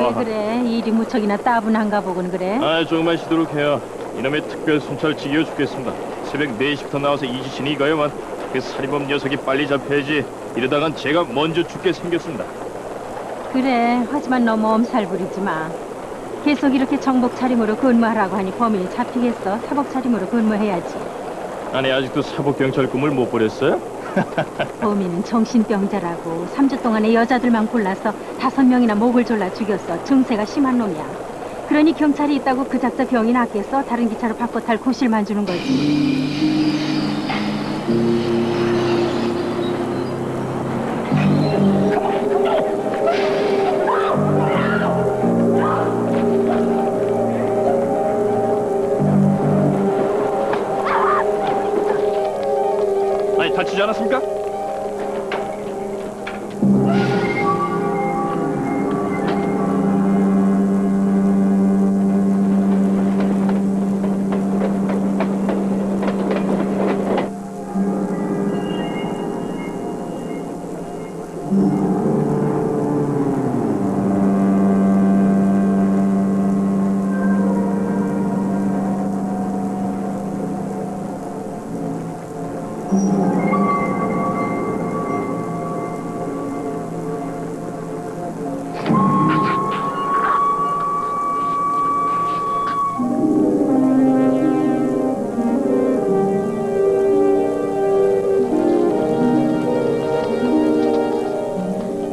왜 그래? 일이 무척이나 따분한가 보군 그래? 조금만 쉬도록 해요. 이놈의 특별 순찰 지겨워 죽겠습니다. 새벽 4시부터 나와서 이 짓이니 이거야만. 그 살인범 녀석이 빨리 잡혀야지. 이러다간 제가 먼저 죽게 생겼습니다. 그래, 하지만 너무 엄살 부리지 마. 계속 이렇게 정복 차림으로 근무하라고 하니 범인이 잡히겠어? 사복 차림으로 근무해야지. 아니, 아직도 사복경찰 꿈을 못 버렸어요? 범인은 정신병자라고 3주 동안에 여자들만 골라서 5명이나 목을 졸라 죽였어. 증세가 심한 놈이야. 그러니 경찰이 있다고 그 작자 병이 낫겠어? 다른 기차로 바꿔 탈 구실만 주는 거지. 아니, 다치지 않았습니까?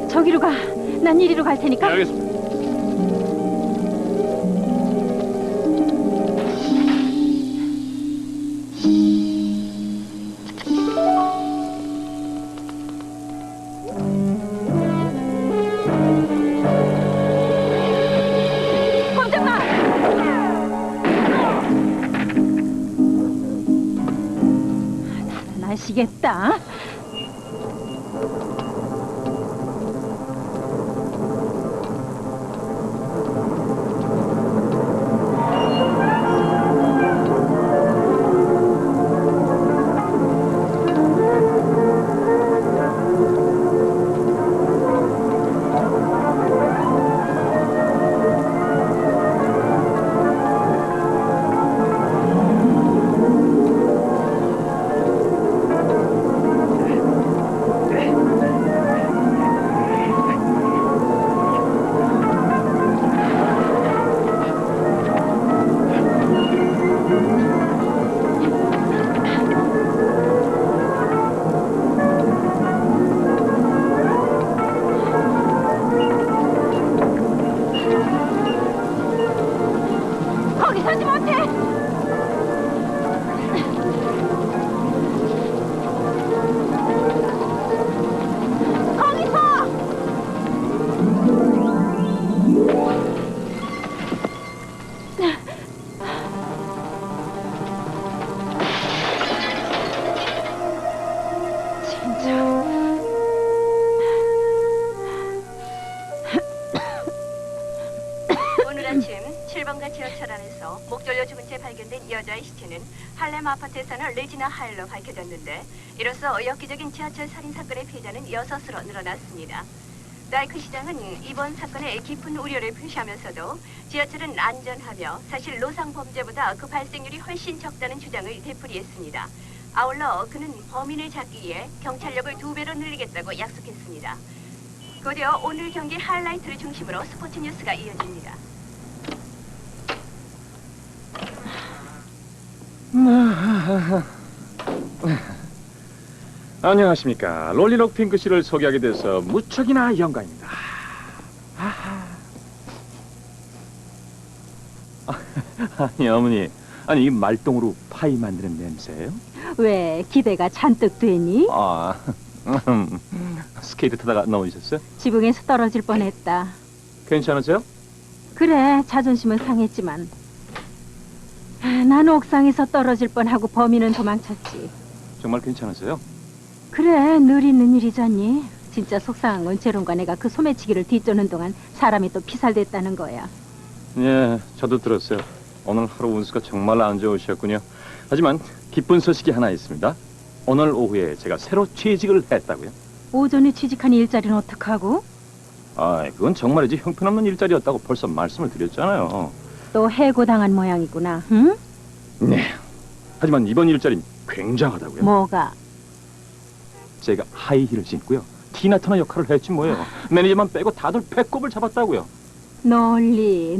저기로 가. 난 이리로 갈 테니까. 네, 알겠습니다. 꼼짝 마! 나시겠다. 거기 서지 못해! 거기서! 진짜... 오늘 아침 7번가 지하철 안에서 목 졸려 죽은 채 발견된 여자의 시체는 할렘 아파트에 사는 레지나 하일로 밝혀졌는데, 이로써 엽기적인 지하철 살인 사건의 피해자는 6으로 늘어났습니다. 나이크 시장은 이번 사건에 깊은 우려를 표시하면서도 지하철은 안전하며 사실 노상 범죄보다 그 발생률이 훨씬 적다는 주장을 되풀이했습니다. 아울러 그는 범인을 잡기 위해 경찰력을 2배로 늘리겠다고 약속했습니다. 곧이어 오늘 경기 하이라이트를 중심으로 스포츠 뉴스가 이어집니다. 안녕하십니까. 롤리록 핑크 씨를 소개하게 돼서 무척이나 영광입니다. 아니 어머니, 아니 이 말똥으로 파이 만드는 냄새예요? 왜 기대가 잔뜩 되니? 스케이트 타다가 넘어지셨어요? 지붕에서 떨어질 뻔했다. 괜찮으세요? 그래, 자존심은 상했지만 난 옥상에서 떨어질 뻔하고 범인은 도망쳤지. 정말 괜찮으세요? 그래, 늘 있는 일이잖니. 진짜 속상한 건 제롬과 내가 그 소매치기를 뒤쫓는 동안 사람이 또 피살됐다는 거야. 예, 저도 들었어요. 오늘 하루 운수가 정말 안 좋으셨군요. 하지만 기쁜 소식이 하나 있습니다. 오늘 오후에 제가 새로 취직을 했다고요. 오전에 취직한 일자리는 어떡하고? 아, 그건 정말이지 형편없는 일자리였다고 벌써 말씀을 드렸잖아요. 또 해고당한 모양이구나. 응? 네. 하지만 이번 일자리는 굉장하다고요. 뭐가? 제가 하이힐을 신고요. 티나 터너 역할을 했지 뭐예요. 매니저만 빼고 다들 배꼽을 잡았다고요. 논리.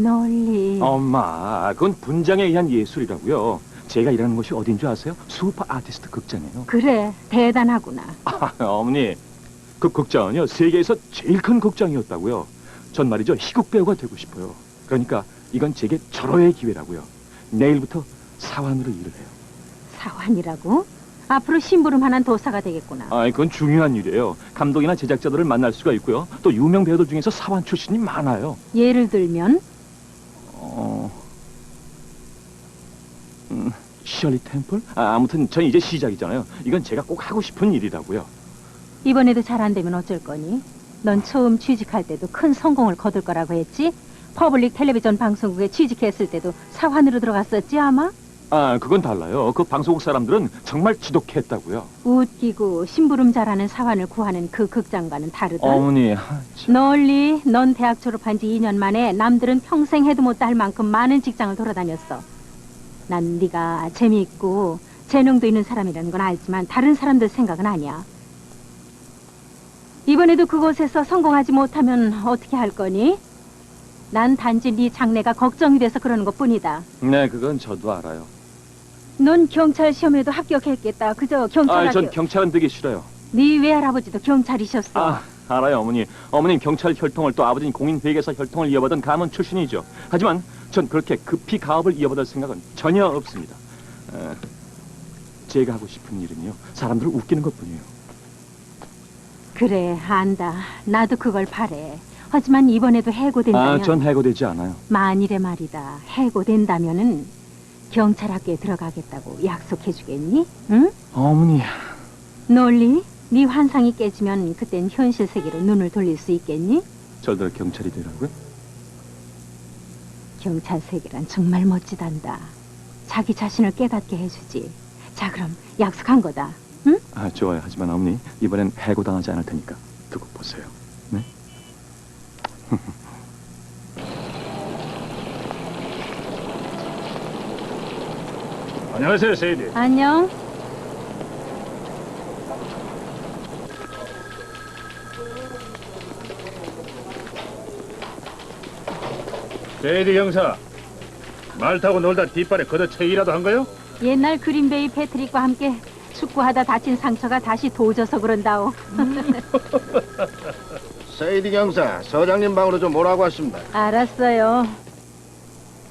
엄마, 그건 분장에 의한 예술이라고요. 제가 일하는 곳이 어딘 줄 아세요? 슈퍼 아티스트 극장이에요. 그래, 대단하구나. 아, 어머니, 그 극장은요 세계에서 제일 큰 극장이었다고요. 전 말이죠 희극 배우가 되고 싶어요. 그러니까 이건 제게 절호의 기회라고요. 내일부터 사환으로 일을 해요. 사환이라고? 앞으로 심부름하는 도사가 되겠구나. 아, 그건 중요한 일이에요. 감독이나 제작자들을 만날 수가 있고요. 또 유명 배우들 중에서 사환 출신이 많아요. 예를 들면? 셜리 템플? 아무튼 전 이제 시작이잖아요. 이건 제가 꼭 하고 싶은 일이라고요. 이번에도 잘 안 되면 어쩔 거니? 넌 처음 취직할 때도 큰 성공을 거둘 거라고 했지? 퍼블릭 텔레비전 방송국에 취직했을 때도 사환으로 들어갔었지 아마? 아, 그건 달라요. 그 방송국 사람들은 정말 지독했다고요. 웃기고 심부름 잘하는 사환을 구하는 그 극장과는 다르다. 어머니, 널리, 넌 대학 졸업한 지 2년 만에 남들은 평생 해도 못다 할 만큼 많은 직장을 돌아다녔어. 난 네가 재미있고 재능도 있는 사람이라는 건 알지만 다른 사람들 생각은 아니야. 이번에도 그곳에서 성공하지 못하면 어떻게 할 거니? 난 단지 네 장래가 걱정이 돼서 그러는 것뿐이다. 네, 그건 저도 알아요. 넌 경찰 시험에도 합격했겠다. 그저 경찰 전 학교. 경찰은 되기 싫어요. 네 외할아버지도 경찰이셨어. 아, 알아요, 어머니. 어머님 경찰 혈통을 또 아버지는 공인회계사 혈통을 이어받은 가문 출신이죠. 하지만 전 그렇게 급히 가업을 이어받을 생각은 전혀 없습니다. 제가 하고 싶은 일은요, 사람들을 웃기는 것뿐이에요. 그래, 안다. 나도 그걸 바래. 하지만 이번에도 해고된다면 전 해고되지 않아요. 만일에 말이다. 해고된다면은 경찰 학교에 들어가겠다고 약속해주겠니? 응? 어머니. 논리? 네 환상이 깨지면 그땐 현실 세계로 눈을 돌릴 수 있겠니? 저들 경찰이 되라고요? 경찰 세계란 정말 멋지단다. 자기 자신을 깨닫게 해주지. 자, 그럼 약속한 거다. 응? 아, 좋아요. 하지만 어머니, 이번엔 해고당하지 않을 테니까 두고 보세요. 네? 안녕하세요, 세이디. 안녕. 세이디 경사. 말 타고 놀다 뒷발에 걷어차기라도 한 거요? 옛날 그린베이 패트릭과 함께 축구하다 다친 상처가 다시 도져서 그런다오. 세이디 경사, 서장님 방으로 좀 오라고 하십니다. 알았어요.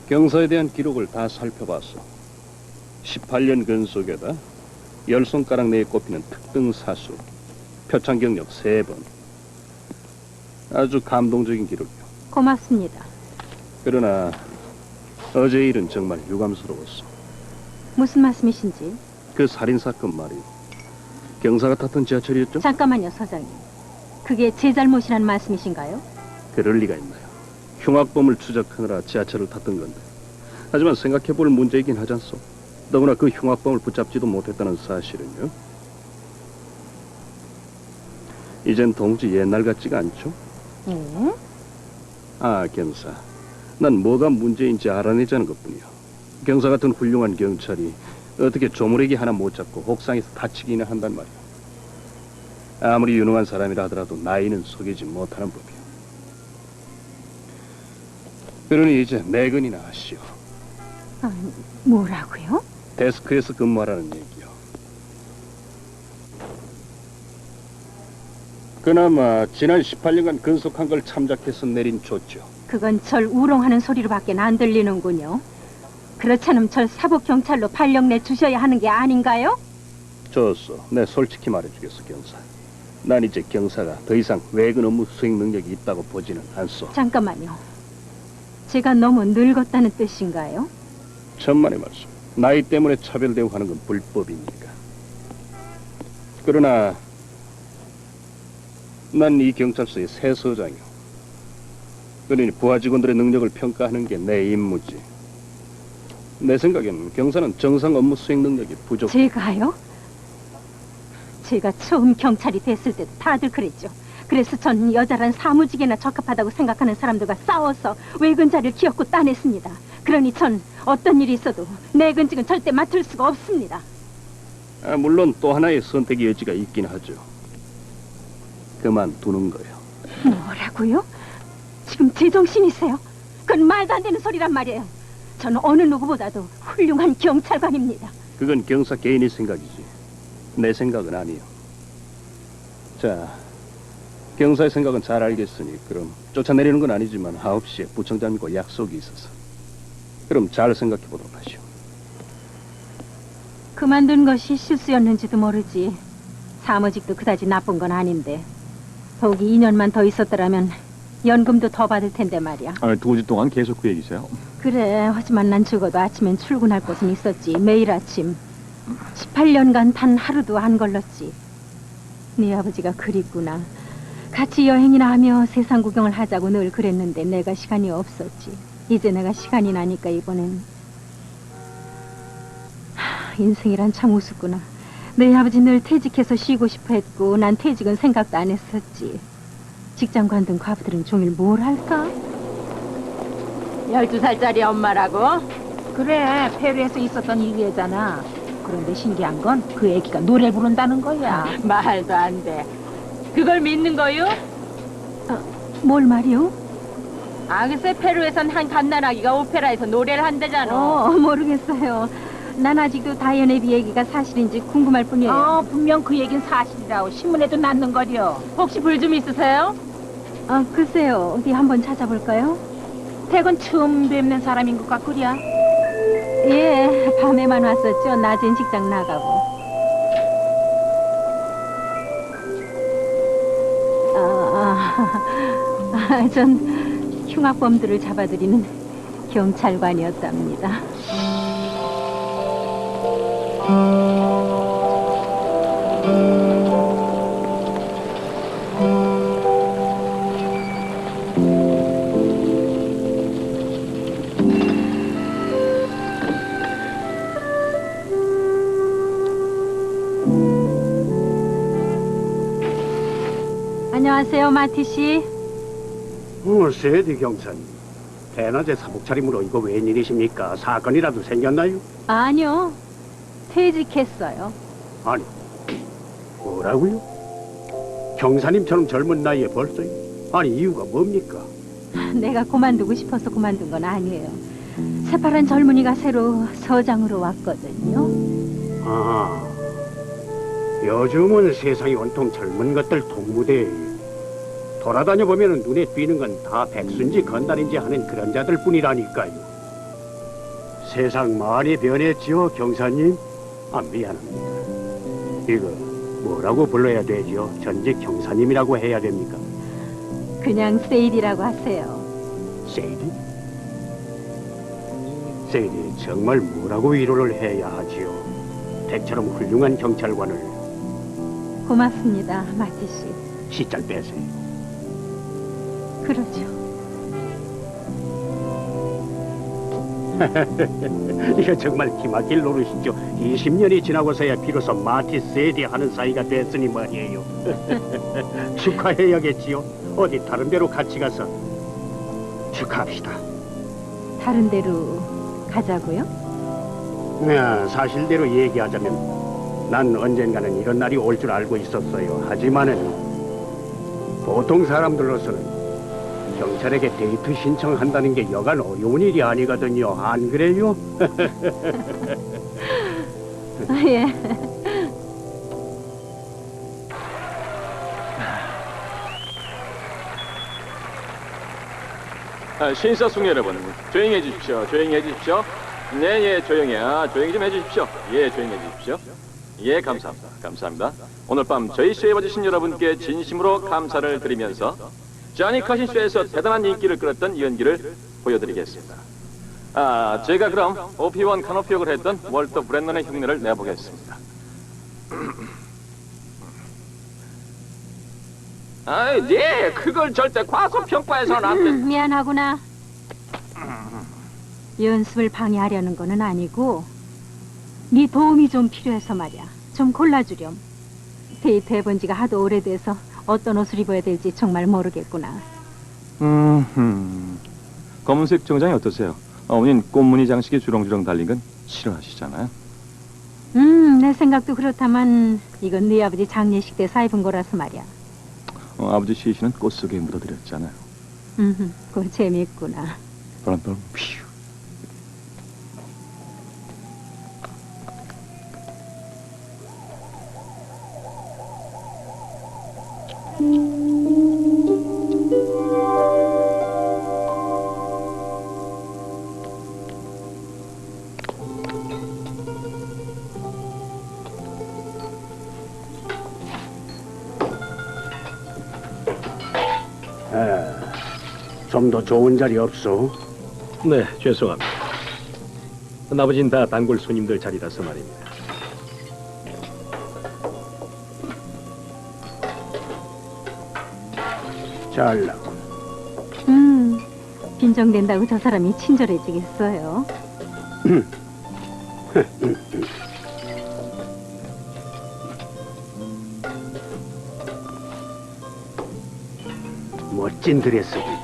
경사에 대한 기록을 다 살펴봤어. 18년 근속에다 10손가락 내에 꼽히는 특등 사수, 표창 경력 3번. 아주 감동적인 기록이요. 고맙습니다. 그러나 어제 일은 정말 유감스러웠어. 무슨 말씀이신지? 그 살인사건 말이요. 경사가 탔던 지하철이었죠? 잠깐만요, 서장님. 그게 제 잘못이란 말씀이신가요? 그럴 리가 있나요? 흉악범을 추적하느라 지하철을 탔던 건데. 하지만 생각해볼 문제이긴 하지 않소? 더구나 그 흉악범을 붙잡지도 못했다는 사실은요. 이젠 도무지 옛날 같지가 않죠? 예? 아, 경사. 난 뭐가 문제인지 알아내자는 것뿐이야. 경사 같은 훌륭한 경찰이 어떻게 조물애기 하나 못 잡고 옥상에서 다치기나 한단 말이야. 아무리 유능한 사람이라 하더라도 나이는 속이지 못하는 법이야. 그러니 이제 내근이나 하시오. 뭐라고요? 데스크에서 근무하라는 얘기요. 그나마 지난 18년간 근속한 걸 참작해서 내린 조죠. 그건 절 우롱하는 소리로밖에 안 들리는군요. 그렇지 않으면 절 사법경찰로 발령 내주셔야 하는 게 아닌가요? 좋소. 내 솔직히 말해주겠어, 경사. 난 이제 경사가 더 이상 외근 업무 수행 능력이 있다고 보지는 않소. 잠깐만요. 제가 너무 늙었다는 뜻인가요? 천만의 말씀. 나이 때문에 차별 대우하는 건 불법이니까. 그러나 난 이 경찰서의 새 서장이오. 그러니 부하 직원들의 능력을 평가하는 게 내 임무지. 내 생각엔 경사는 정상 업무 수행 능력이 부족해. 제가요? 제가 처음 경찰이 됐을 때도 다들 그랬죠. 그래서 전 여자란 사무직이나 적합하다고 생각하는 사람들과 싸워서 외근 자리를 기었고 따냈습니다. 그러니 전 어떤 일이 있어도 내근직은 절대 맡을 수가 없습니다. 물론 또 하나의 선택의 여지가 있긴 하죠. 그만두는 거예요. 뭐라고요? 지금 제정신이세요? 그건 말도 안 되는 소리란 말이에요. 저는 어느 누구보다도 훌륭한 경찰관입니다. 그건 경사 개인의 생각이지. 내 생각은 아니에요. 자, 경사의 생각은 잘 알겠으니 그럼 쫓아내리는 건 아니지만 9시에 부청장님과 약속이 있어서. 그럼 잘 생각해 보도록 하시오. 그만둔 것이 실수였는지도 모르지. 사무직도 그다지 나쁜 건 아닌데 더욱이 2년만 더 있었더라면 연금도 더 받을 텐데 말이야. 두 주 동안 계속 그 얘기세요? 그래, 하지만 난 죽어도 아침엔 출근할 곳은 있었지. 매일 아침 18년간 단 하루도 안 걸렀지. 네 아버지가 그립구나. 같이 여행이나 하며 세상 구경을 하자고 늘 그랬는데 내가 시간이 없었지. 이제 내가 시간이 나니까 이번엔 인생이란 참 우습구나. 내 아버지 늘 퇴직해서 쉬고 싶어 했고 난 퇴직은 생각도 안 했었지. 직장 관둔 과부들은 종일 뭘 할까? 12살짜리 엄마라고? 그래, 페루에서 있었던 일이잖아. 그런데 신기한 건 그 애기가 노래 부른다는 거야. 말도 안 돼. 그걸 믿는 거요? 뭘 말이요? 글쎄 페루에선 한 갓난아기가 오페라에서 노래를 한대잖아. 모르겠어요. 난 아직도 다이애네비 얘기가 사실인지 궁금할 뿐이에요. 분명 그 얘긴 사실이라고 신문에도 났는거려. 혹시 불 좀 있으세요? 글쎄요. 어디 한번 찾아볼까요? 댁은 처음 뵙는 사람인 것 같구려. 예, 밤에만 왔었죠. 낮엔 직장 나가고. 전 흉악범들을 잡아들이는 경찰관이었답니다. 안녕하세요, 마티 씨. 세디 경사님. 대낮에 사복 차림으로 이거 웬일이십니까? 사건이라도 생겼나요? 아니요, 퇴직했어요. 아니, 뭐라고요? 경사님처럼 젊은 나이에 벌써요? 아니, 이유가 뭡니까? 내가 그만두고 싶어서 그만둔 건 아니에요. 새파란 젊은이가 새로 서장으로 왔거든요. 아, 요즘은 세상이 온통 젊은 것들 동무대예요. 돌아다녀 보면 눈에 띄는 건 다 백수인지 건달인지 하는 그런 자들 뿐이라니까요. 세상 많이 변했지요, 경사님? 미안합니다. 이거 뭐라고 불러야 되죠? 전직 경사님이라고 해야 됩니까? 그냥 세일이라고 하세요. 세이디? 세이디, 정말 뭐라고 위로를 해야 하지요? 댁처럼 훌륭한 경찰관을. 고맙습니다, 마티 씨. 시잘 빼세요. 그러죠. 이거 정말 기막힐 노릇이죠. 20년이 지나고서야 비로소 마티 세디 하는 사이가 됐으니 말이에요. 축하해야겠지요. 어디 다른 데로 같이 가서 축하합시다. 다른 데로 가자고요? 네, 사실대로 얘기하자면 난 언젠가는 이런 날이 올 줄 알고 있었어요. 하지만은 보통 사람들로서는 경찰에게 데이트 신청한다는 게 여간 어려운 일이 아니거든요. 안 그래요? 예. 신사숙 여러분, 조용히 해주십시오. 조용히 해주십시오. 네, 조용히 좀 해주십시오. 조용히 해주십시오. 감사합니다. 감사합니다. 오늘 밤 저희 쇼에 와주신 여러분께 진심으로 감사를 드리면서 쟈니 커신 쇼에서 대단한 인기를 끌었던 연기를 보여드리겠습니다. 제가 그럼 오피원 카노피 역을 했던 월터 브랜넌의 흉내를 내보겠습니다. 그걸 절대 과소평가해서는 안 돼. 미안하구나. 연습을 방해하려는 거는 아니고 네 도움이 좀 필요해서 말이야. 좀 골라주렴. 데이트 해본 지가 하도 오래돼서 어떤 옷을 입어야 될지 정말 모르겠구나. 검은색 정장이 어떠세요? 어머니는 꽃무늬 장식이 주렁주렁 달린 건 싫어하시잖아요. 내 생각도 그렇다만 이건 네 아버지 장례식 때 사입은 거라서 말이야. 아버지 시신은 꽃 속에 묻어드렸잖아요. 그거 재밌구나. 바람바람 퓨. 좀 더 좋은 자리 없소? 네, 죄송합니다. 나머진 다 단골 손님들 자리라서 말입니다. 잘나고. 빈정된다고 저 사람이 친절해지겠어요. 멋진 드레스군요.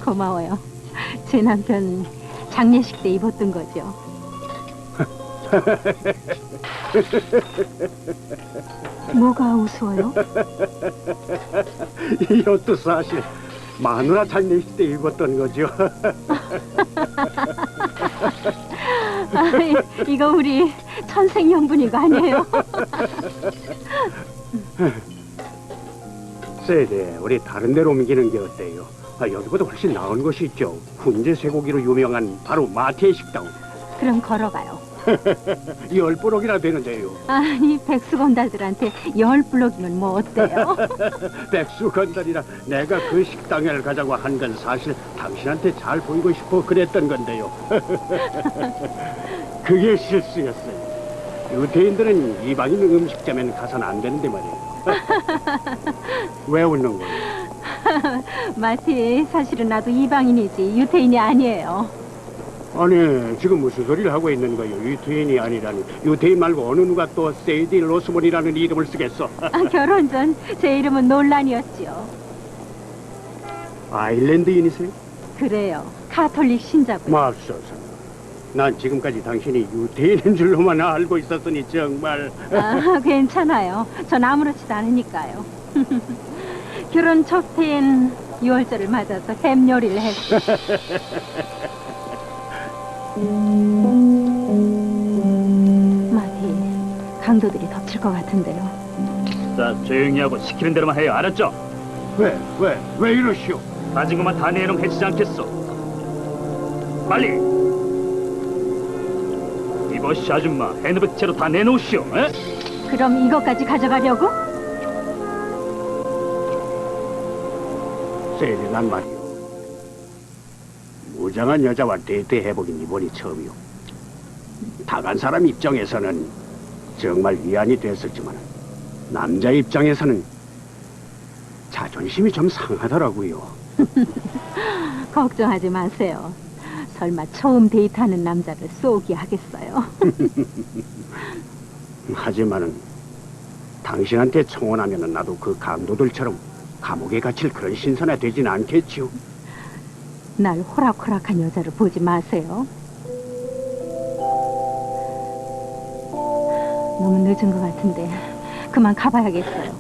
고마워요. 제 남편 장례식 때 입었던 거죠. 뭐가 우스워요? 이것도 사실 마누라 장례식 때 입었던 거죠. 이거 우리 천생연분인 거 아니에요? 세대, 우리 다른 데로 옮기는 게 어때요? 여기보다 훨씬 나은 곳이 있죠. 훈제 쇠고기로 유명한 바로 마티의 식당. 그럼 걸어가요. 10블록이나 되는데요. 아니, 백수건달들한테 10블록이면 뭐 어때요? 백수 건달이라 내가 그 식당을 가자고 한 건 사실 당신한테 잘 보이고 싶어 그랬던 건데요. 그게 실수였어요. 유태인들은 이방인 음식점에는 가서는 안 되는데 말이에요. 왜 웃는 거예요? 마티, 사실은 나도 이방인이지 유태인이 아니에요. 아니, 지금 무슨 소리를 하고 있는 거예요? 유태인이 아니라니. 유태인 말고 어느 누가 또 세이디 로스몬이라는 이름을 쓰겠어? 결혼 전 제 이름은 논란이었지요. 아일랜드인이세요? 그래요. 카톨릭 신자고요. 맙소사. 난 지금까지 당신이 유태인인 줄로만 알고 있었으니 정말. 괜찮아요. 전 아무렇지도 않으니까요. 결혼 첫 해엔 6월절을 맞아서 햄 요리를 했어요. 마티, 강도들이 덮칠 것 같은데요. 자, 조용히 하고 시키는 대로만 해요. 알았죠? 왜 이러시오? 빠진 것만 다 내놓으면 해치지 않겠어. 빨리! 이것이 아줌마, 핸드백 채로 다 내놓으시오. 에? 그럼 이것까지 가져가려고? 세리, 난 말이오. 무장한 여자와 데이트해보긴 이번이 처음이오. 다간 사람 입장에서는 정말 위안이 됐었지만 남자 입장에서는 자존심이 좀 상하더라고요. 걱정하지 마세요. 설마 처음 데이트하는 남자를 쏘기 하겠어요? 하지만은 당신한테 청혼하면은 나도 그 강도들처럼 감옥에 갇힐 그런 신세나 되진 않겠지요. 날 호락호락한 여자로 보지 마세요. 너무 늦은 것 같은데 그만 가봐야겠어요.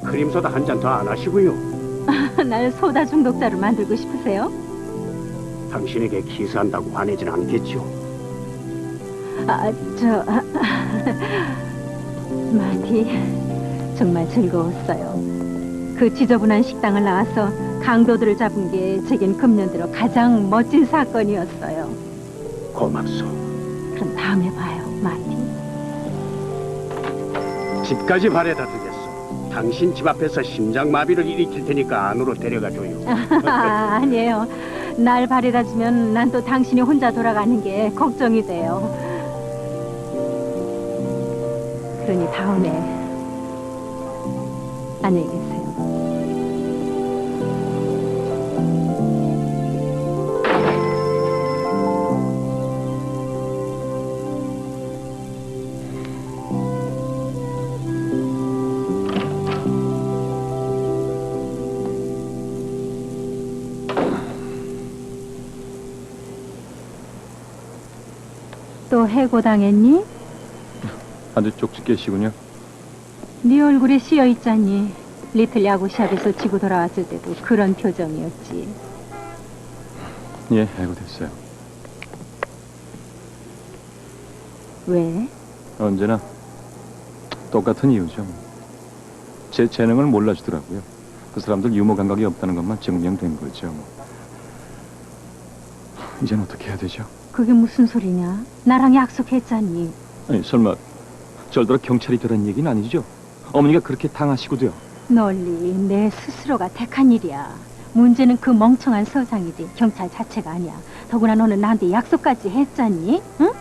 크림소다 한 잔 더 안 하시고요. 날 소다 중독자로 만들고 싶으세요? 당신에게 키스한다고 화내진 않겠지요. 마티, 정말 즐거웠어요. 그 지저분한 식당을 나와서 강도들을 잡은 게 제겐 금년 들어 가장 멋진 사건이었어요. 고맙소. 그럼 다음에 봐요, 마티. 집까지 바래다 두겠소. 당신 집 앞에서 심장마비를 일으킬 테니까 안으로 데려가줘요. 아니에요. 날 바래다 주면 난 또 당신이 혼자 돌아가는 게 걱정이 돼요. 그러니 다음에 안녕히 계세요. 또 해고당했니? 아주 쪽집 계시군요. 네 얼굴에 씌어 있잖니. 리틀 야구 시합에서 지고 돌아왔을 때도 그런 표정이었지. 예, 해고됐어요. 왜? 언제나 똑같은 이유죠. 제 재능을 몰라주더라고요. 그 사람들 유머 감각이 없다는 것만 증명된 거죠. 이젠 어떻게 해야 되죠? 그게 무슨 소리냐? 나랑 약속했잖니. 아니, 설마 절더러 경찰이 되란 얘기는 아니죠? 어머니가 그렇게 당하시고도요. 널리 내 스스로가 택한 일이야. 문제는 그 멍청한 서장이지 경찰 자체가 아니야. 더구나 너는 나한테 약속까지 했잖니? 응?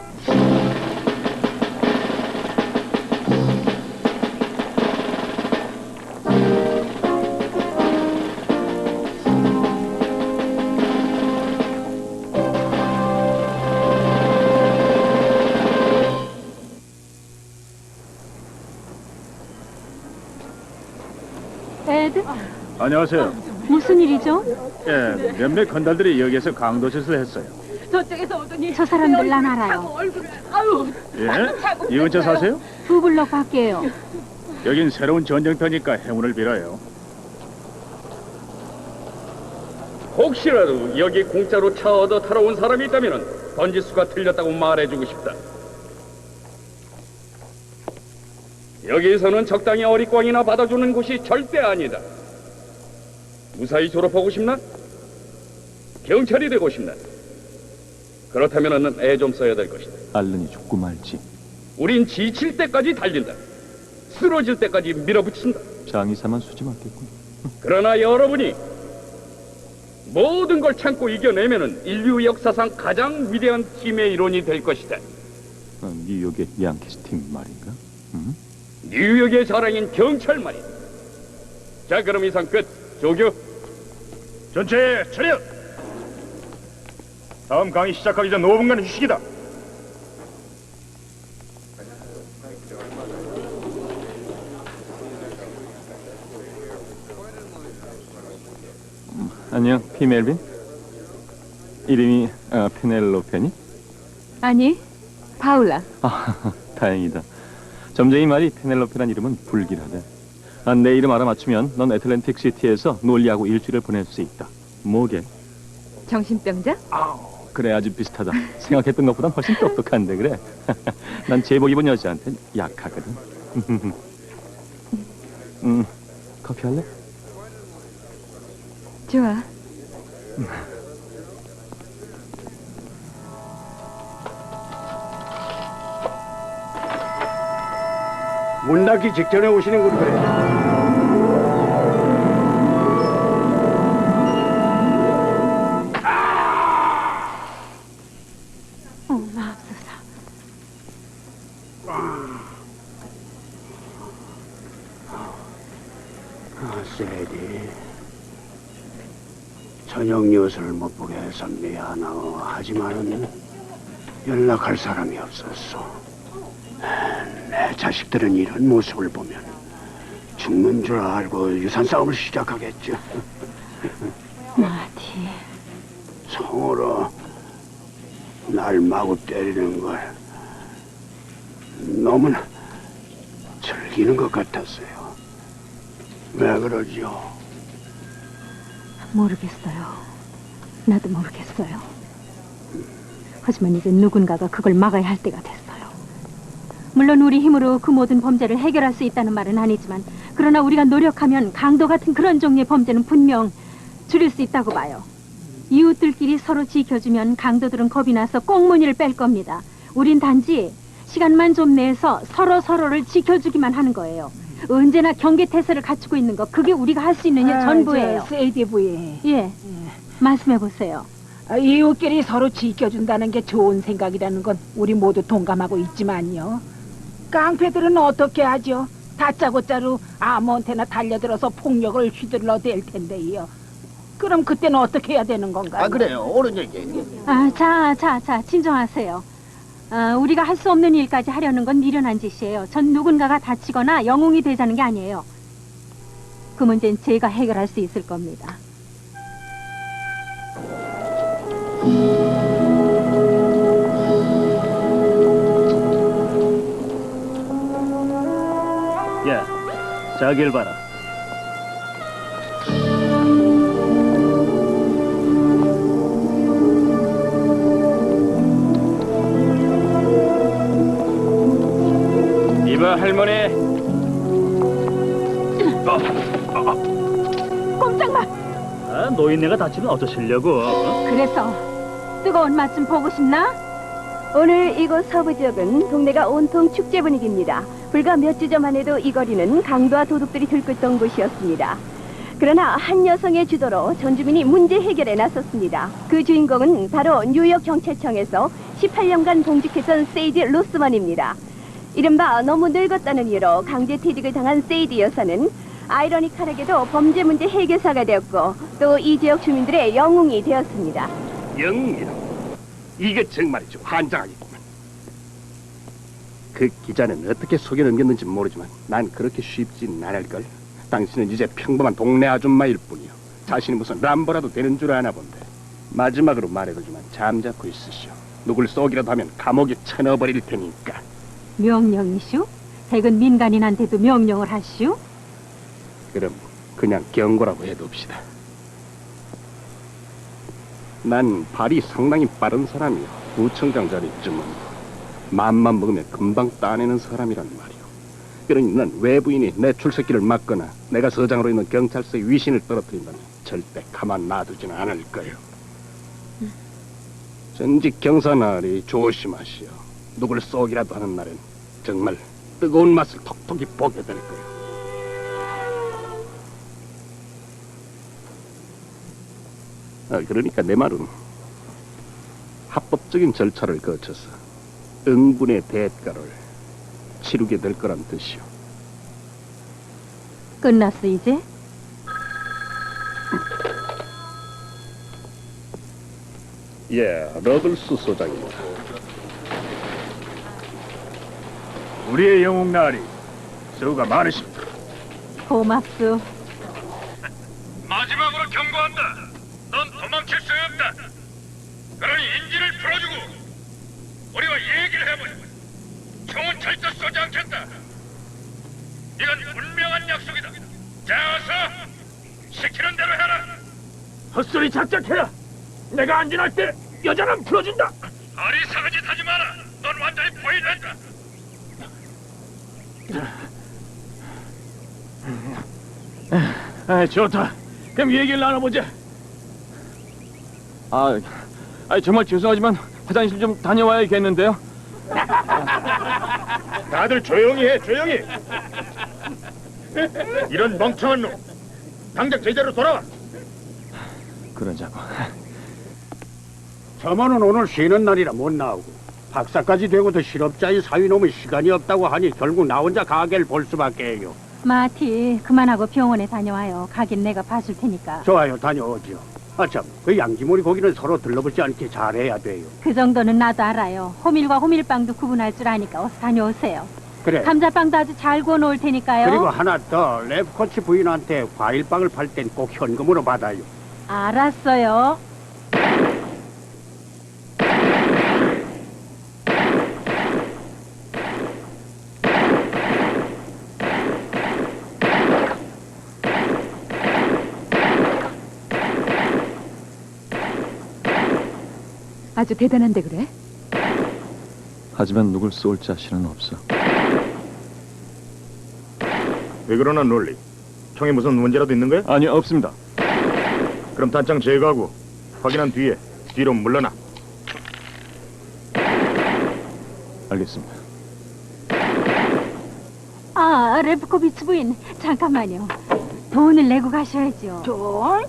에드? 안녕하세요. 무슨 일이죠? 예, 몇몇 건달들이 여기에서 강도짓을 했어요. 저쪽에서 오더니 저 사람들 난 알아요. 얼굴을 아유 예? 이 근처 사세요? 두 블럭 밖에요. 여긴 새로운 전쟁터니까 행운을 빌어요. 혹시라도 여기 공짜로 차 얻어 타러 온 사람이 있다면 번지수가 틀렸다고 말해주고 싶다. 여기에서는 적당히 어릿광이나 받아주는 곳이 절대 아니다. 무사히 졸업하고 싶나? 경찰이 되고 싶나? 그렇다면 애 좀 써야 될 것이다. 알른이 죽고 말지. 우린 지칠 때까지 달린다. 쓰러질 때까지 밀어붙인다. 장의사만 수지 맞겠군. 그러나 여러분이 모든 걸 참고 이겨내면은 인류 역사상 가장 위대한 팀의 일원이 될 것이다. 뉴욕의 양키스 팀 말인가? 응? 뉴욕의 자랑인 경찰 말이다. 자, 그럼 이상 끝. 조교. 전체 차렷! 다음 강의 시작하기 전 5분간 휴식이다. 안녕, 피멜빈. 이름이 페넬로페니? 아니, 파울라. 아, 다행이다. 점쟁이 말이 페넬로페란 이름은 불길하대. 내 이름 알아맞추면 넌 애틀랜틱 시티에서 놀이하고 일주일을 보낼 수 있다. 뭐게? 정신병자? 그래, 아주 비슷하다. 생각했던 것보단 훨씬 똑똑한데, 그래. 난 제복 입은 여자한테 약하거든. 커피 할래? 좋아. 문 닫기 직전에 오시는군 그래. 마옵소서. 세디, 저녁 녀석을 못 보게 해서 미안하오. 하지만은 연락할 사람이 없었어. 내 자식들은 이런 모습을 보면 죽는 줄 알고 유산 싸움을 시작하겠죠. 마티. 성으로 날 마구 때리는 걸 너무나 즐기는 것 같았어요. 왜 그러지요? 모르겠어요. 나도 모르겠어요. 하지만 이제 누군가가 그걸 막아야 할 때가 됐어요. 물론 우리 힘으로 그 모든 범죄를 해결할 수 있다는 말은 아니지만, 그러나 우리가 노력하면 강도 같은 그런 종류의 범죄는 분명 줄일 수 있다고 봐요. 이웃들끼리 서로 지켜주면 강도들은 겁이 나서 꽁무니를 뺄 겁니다. 우린 단지 시간만 좀 내서 서로를 지켜주기만 하는 거예요. 언제나 경계태세를 갖추고 있는 거, 그게 우리가 할 수 있는 일 전부예요. 세이디부에 예, 말씀해보세요. 이웃끼리 서로 지켜준다는 게 좋은 생각이라는 건 우리 모두 동감하고 있지만요. 깡패들은 어떻게 하죠? 다짜고짜로 아무한테나 달려들어서 폭력을 휘둘러댈 텐데요. 그럼 그때는 어떻게 해야 되는 건가요? 아, 그래요. 옳은 얘기. 자, 진정하세요. 우리가 할 수 없는 일까지 하려는 건 미련한 짓이에요. 전 누군가가 다치거나 영웅이 되자는 게 아니에요. 그 문제는 제가 해결할 수 있을 겁니다. 자길 봐라. 이봐 할머니. 꼼짝마. 아, 노인네가 다치면 어쩌시려고? 그래서 뜨거운 맛 좀 보고 싶나? 오늘 이곳 서부 지역은 동네가 온통 축제 분위기입니다. 불과 몇 주 전만 해도 이 거리는 강도와 도둑들이 들끓던 곳이었습니다. 그러나 한 여성의 주도로 전 주민이 문제 해결에 나섰습니다. 그 주인공은 바로 뉴욕 경찰청에서 18년간 봉직했던 세이디 로스먼입니다. 이른바 너무 늙었다는 이유로 강제퇴직을 당한 세이디 여사는 아이러니컬하게도 범죄 문제 해결사가 되었고 또 이 지역 주민들의 영웅이 되었습니다. 영웅이라고. 이게 정말이죠. 환장하겠구만. 그 기자는 어떻게 속여 넘겼는지 모르지만 난 그렇게 쉽진 않을걸. 당신은 이제 평범한 동네 아줌마일 뿐이요. 자신이 무슨 람보라도 되는 줄 아나 본데. 마지막으로 말해두지만 잠자코 있으시오. 누굴 쏘기라도 하면 감옥에 쳐넣어버릴 테니까. 명령이슈? 백은 민간인한테도 명령을 하시오? 그럼 그냥 경고라고 해둡시다. 난 발이 상당히 빠른 사람이요. 구청장 자리쯤은 마음만 먹으면 금방 따내는 사람이란 말이오. 그러니 난 외부인이 내 출석기를 막거나 내가 서장으로 있는 경찰서의 위신을 떨어뜨린다면 절대 가만 놔두지는 않을 거요. 전직 경사날이 조심하시오. 누굴 쏘기라도 하는 날엔 정말 뜨거운 맛을 톡톡히 보게 될 거요. 그러니까 내 말은 합법적인 절차를 거쳐서 응분의 대가를 치르게 될 거란 뜻이오. 끝났어 이제? 예, 러들스 소장입니다. 우리의 영웅 나리 수고가 많으십니다. 고맙소. 마지막으로 경고한다. 넌 도망칠 수 없다. 그러니 인지를 풀어주고 우리와 얘기를 해보자. 총은 절대 쏘지 않겠다. 이건 분명한 약속이다. 자, 어서 시키는 대로 해라. 헛소리 작작해라. 내가 안전할 때 여자는 풀어준다. 어리석은 짓 하지 마라. 넌 완전히 포위된다. 좋다. 그럼 얘기를 나눠보자. 정말 죄송하지만 화장실 좀 다녀와야겠는데요. 다들 조용히 해, 조용히. 이런 멍청한 놈. 당장 제자로 돌아와. 그러자고. 저만은 오늘 쉬는 날이라 못 나오고 박사까지 되고도 실업자인 사위놈은 시간이 없다고 하니 결국 나 혼자 가게를 볼 수밖에 해요. 마티, 그만하고 병원에 다녀와요. 가긴 내가 봐줄 테니까. 좋아요, 다녀오죠. 아참, 그 양지머리 고기는 서로 들러붙지 않게 잘해야 돼요. 그 정도는 나도 알아요. 호밀과 호밀빵도 구분할 줄 아니까 어서 다녀오세요. 그래. 감자빵도 아주 잘 구워 놓을 테니까요. 그리고 하나 더, 랩코치 부인한테 과일빵을 팔 땐 꼭 현금으로 받아요. 알았어요. 아주 대단한데 그래? 하지만 누굴 쏠 자신은 없어. 왜 그러나 롤리? 총에 무슨 문제라도 있는 거야? 아니요, 없습니다. 그럼 단장 제거하고 확인한 뒤에 뒤로 물러나. 알겠습니다. 아, 레프코비츠 부인, 잠깐만요. 돈을 내고 가셔야죠. 돈?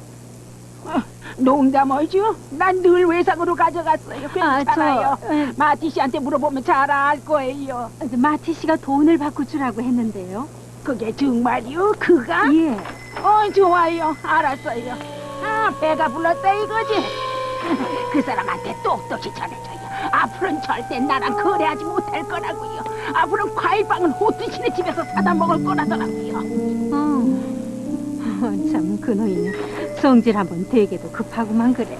농담이죠? 난 늘 외상으로 가져갔어요. 괜찮아요. 마티 씨한테 물어보면 잘 알 거예요. 마티 씨가 돈을 받고 주라고 했는데요. 그게 정말이요? 그가? 예. 좋아요. 알았어요. 아, 배가 불렀다 이거지? 그 사람한테 똑똑히 전해줘요. 앞으로는 절대 나랑 거래하지 못할 거라고요. 앞으로는 과일빵은 호투 씨네 집에서 사다 먹을 거라더라고요. 참, 그 노인이 성질 한번 되게도 급하구만 그래.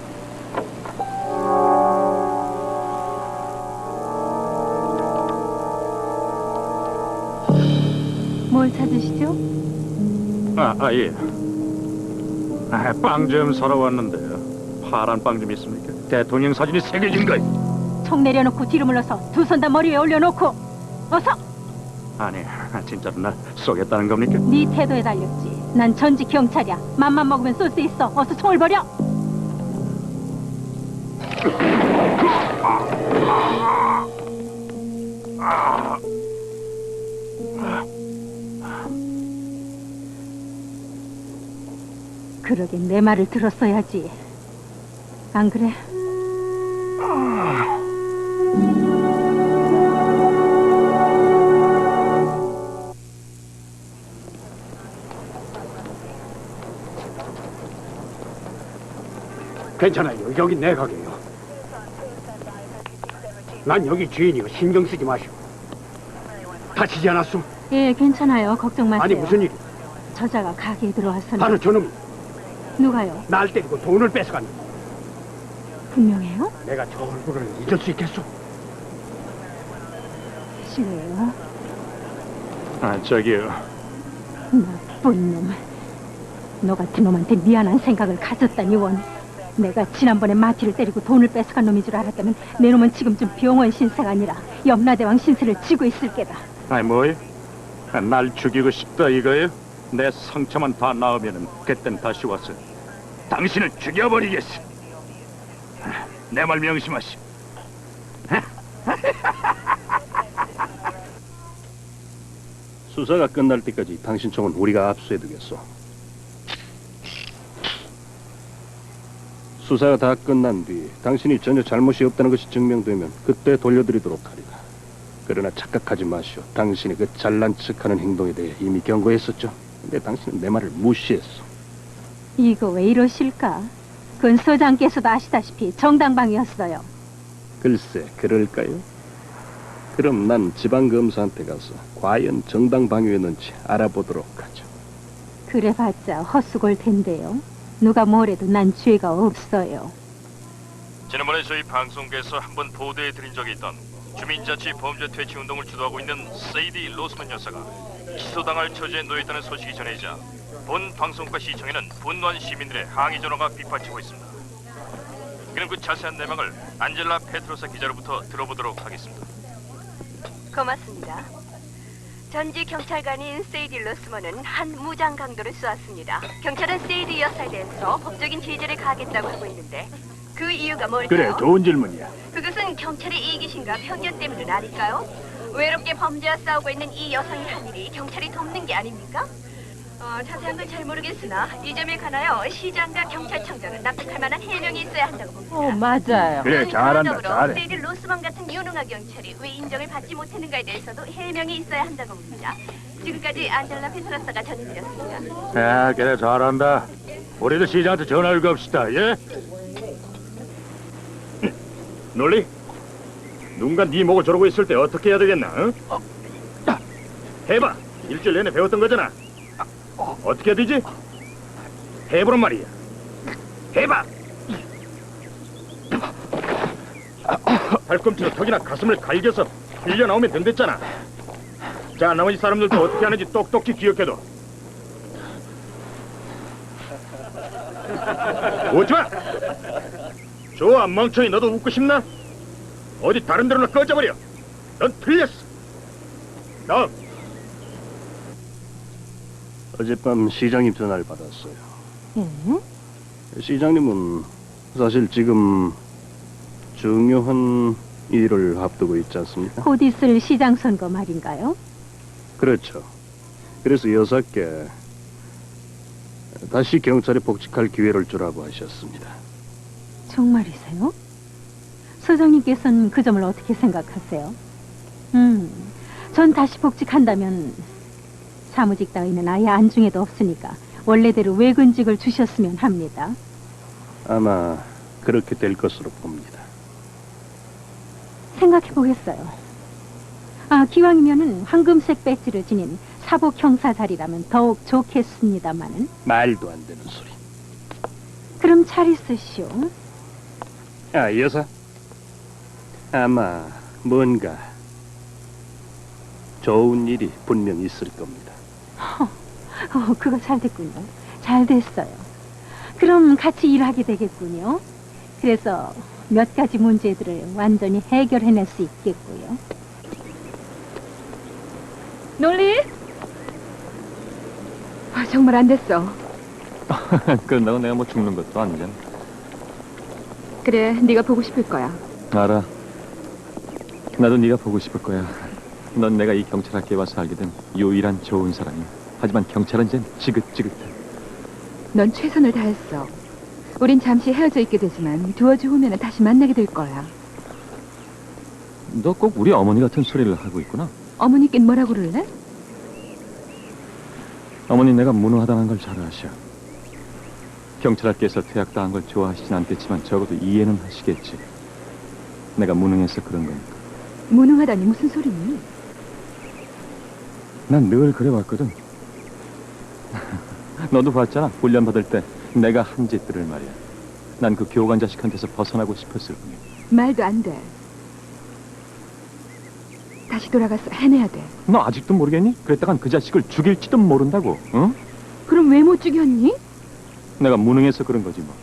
뭘 찾으시죠? 예. 빵 좀 사러 왔는데요. 파란 빵 좀 있습니까? 대통령 사진이 새겨진 거예요. 총 내려놓고 뒤로 물러서 두 손 다 머리에 올려놓고 어서. 아니, 진짜로 날 쏘겠다는 겁니까? 네 태도에 달렸지. 난 전직 경찰이야. 맘만 먹으면 쏠 수 있어. 어서 총을 버려. 그러게 내 말을 들었어야지. 안 그래? 괜찮아요. 여기 내 가게요. 난 여기 주인이요. 신경 쓰지 마시오. 다치지 않았소? 예, 괜찮아요. 걱정 마세요. 아니 무슨 일이? 저자가 가게에 들어와서는. 바로 저놈이 누가요? 날 때리고 돈을 뺏어갔네. 분명해요? 내가 저 얼굴을 잊을 수 있겠소? 실례요. 저기요. 나쁜 놈. 너 같은 놈한테 미안한 생각을 가졌다니 원. 내가 지난번에 마티를 때리고 돈을 뺏어간 놈인 줄 알았다면 내 놈은 지금쯤 병원 신세가 아니라 염라대왕 신세를 지고 있을 게다. 아니 뭐요? 날 죽이고 싶다 이거예요? 내 상처만 다 나으면은 그땐 다시 와서 당신을 죽여버리겠어. 내 말 명심하시오. 수사가 끝날 때까지 당신 총은 우리가 압수해두겠소. 수사가 다 끝난 뒤 당신이 전혀 잘못이 없다는 것이 증명되면 그때 돌려드리도록 하리라. 그러나 착각하지 마시오. 당신이 그 잘난 척하는 행동에 대해 이미 경고했었죠. 근데 당신은 내 말을 무시했어. 이거 왜 이러실까? 그건 서장께서도 아시다시피 정당방위였어요. 글쎄, 그럴까요? 그럼 난 지방검사한테 가서 과연 정당방위였는지 알아보도록 하죠. 그래봤자 헛수고일 텐데요. 누가 뭐래도 난 죄가 없어요. 지난번에 저희 방송국에서 한번 보도해드린 적이 있던 주민자치 범죄 퇴치 운동을 주도하고 있는 세이디 로스만 여사가 기소당할 처지에 놓여있다는 소식이 전해지자 본 방송국과 시청에는 분노한 시민들의 항의 전화가 빗발치고 있습니다. 그럼 그 자세한 내막을 안젤라 페트로사 기자로부터 들어보도록 하겠습니다. 고맙습니다. 전직 경찰관인 세이디 로스먼은 한 무장 강도를 쏘았습니다. 경찰은 세이디 여사에 대해서 법적인 제재를 가하겠다고 하고 있는데 그 이유가 뭘까요? 그래, 좋은 질문이야. 그것은 경찰의 이기심과 편견 때문은 아닐까요? 외롭게 범죄와 싸우고 있는 이 여성이 한 일이 경찰이 돕는 게 아닙니까? 자세한 건 잘 모르겠으나 이 점에 관하여 시장과 경찰청장은 납득할 만한 해명이 있어야 한다고 봅니다. 맞아요. 그래, 잘한다, 그런 잘해. 세이디 로스먼 같은 유능한 경찰이 왜 인정을 받지 못했는가에 대해서도 해명이 있어야 한다고 봅니다. 지금까지 안젤라 페트로사가 전해드렸습니다. 야, 그래, 잘한다. 우리도 시장한테 전화를 겁시다, 예? 놀리? 누군가 네 목을 조르고 있을 때 어떻게 해야 되겠나, 응? 해봐. 일주일 내내 배웠던 거잖아. 어떻게 해야 되지? 해보란 말이야. 해봐. 팔꿈치로 턱이나 가슴을 갈겨서 흘려 나오면 된댔잖아. 자, 나머지 사람들도 어떻게 하는지 똑똑히 기억해둬. 웃지 마! 좋아, 멍청이. 너도 웃고 싶나? 어디 다른 데로나 꺼져버려. 넌 틀렸어. 다음. 어젯밤 시장님 전화를 받았어요. 응? 시장님은 사실 지금 중요한 일을 앞두고 있지 않습니까? 곧 있을 시장 선거 말인가요? 그렇죠. 그래서 여사께 다시 경찰에 복직할 기회를 주라고 하셨습니다. 정말이세요? 서장님께서는 그 점을 어떻게 생각하세요? 전 다시 복직한다면 사무직 따위는 아예 안중에도 없으니까 원래대로 외근직을 주셨으면 합니다. 아마 그렇게 될 것으로 봅니다. 생각해보겠어요. 기왕이면은 황금색 배지를 지닌 사복 형사 자리라면 더욱 좋겠습니다마는. 말도 안 되는 소리. 그럼 잘 있으시오. 여사. 아마 뭔가 좋은 일이 분명 있을 겁니다. 그거 잘 됐군요. 잘 됐어요. 그럼 같이 일하게 되겠군요. 그래서 몇 가지 문제들을 완전히 해결해낼 수 있겠고요. 놀리? 정말 안 됐어. 그런다고 내가 뭐 죽는 것도 아니잖아. 그래, 네가 보고 싶을 거야. 알아. 나도 네가 보고 싶을 거야. 넌 내가 이 경찰학교에 와서 알게 된 유일한 좋은 사람이야. 하지만 경찰은 이젠 지긋지긋해. 넌 최선을 다했어. 우린 잠시 헤어져 있게 되지만 두어 주 후면 다시 만나게 될 거야. 너 꼭 우리 어머니 같은 소리를 하고 있구나. 어머니께 뭐라고 그럴래? 어머니 내가 무능하다는 걸 잘 아셔. 경찰학교에서 퇴학당한 걸 좋아하시진 않겠지만 적어도 이해는 하시겠지. 내가 무능해서 그런 거니까. 무능하다니 무슨 소리니? 난 늘 그래왔거든. 너도 봤잖아. 훈련 받을 때 내가 한 짓들을 말이야. 난 그 교관 자식한테서 벗어나고 싶었을 뿐이야. 말도 안 돼. 다시 돌아가서 해내야 돼. 너 아직도 모르겠니? 그랬다간 그 자식을 죽일지도 모른다고. 응? 그럼 왜 못 죽였니? 내가 무능해서 그런 거지 뭐.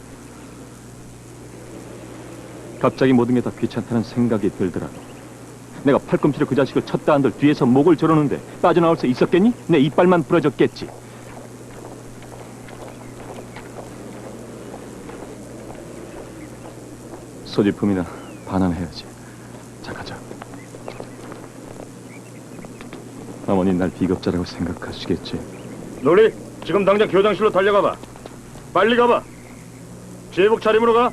갑자기 모든 게 다 귀찮다는 생각이 들더라고. 내가 팔꿈치로 그 자식을 쳤다 한들 뒤에서 목을 조르는데 빠져나올 수 있었겠니? 내 이빨만 부러졌겠지. 소지품이나 반환해야지. 자, 가자. 어머니 날 비겁자라고 생각하시겠지. 놀리, 지금 당장 교장실로 달려가봐. 빨리 가봐. 제복 차림으로 가.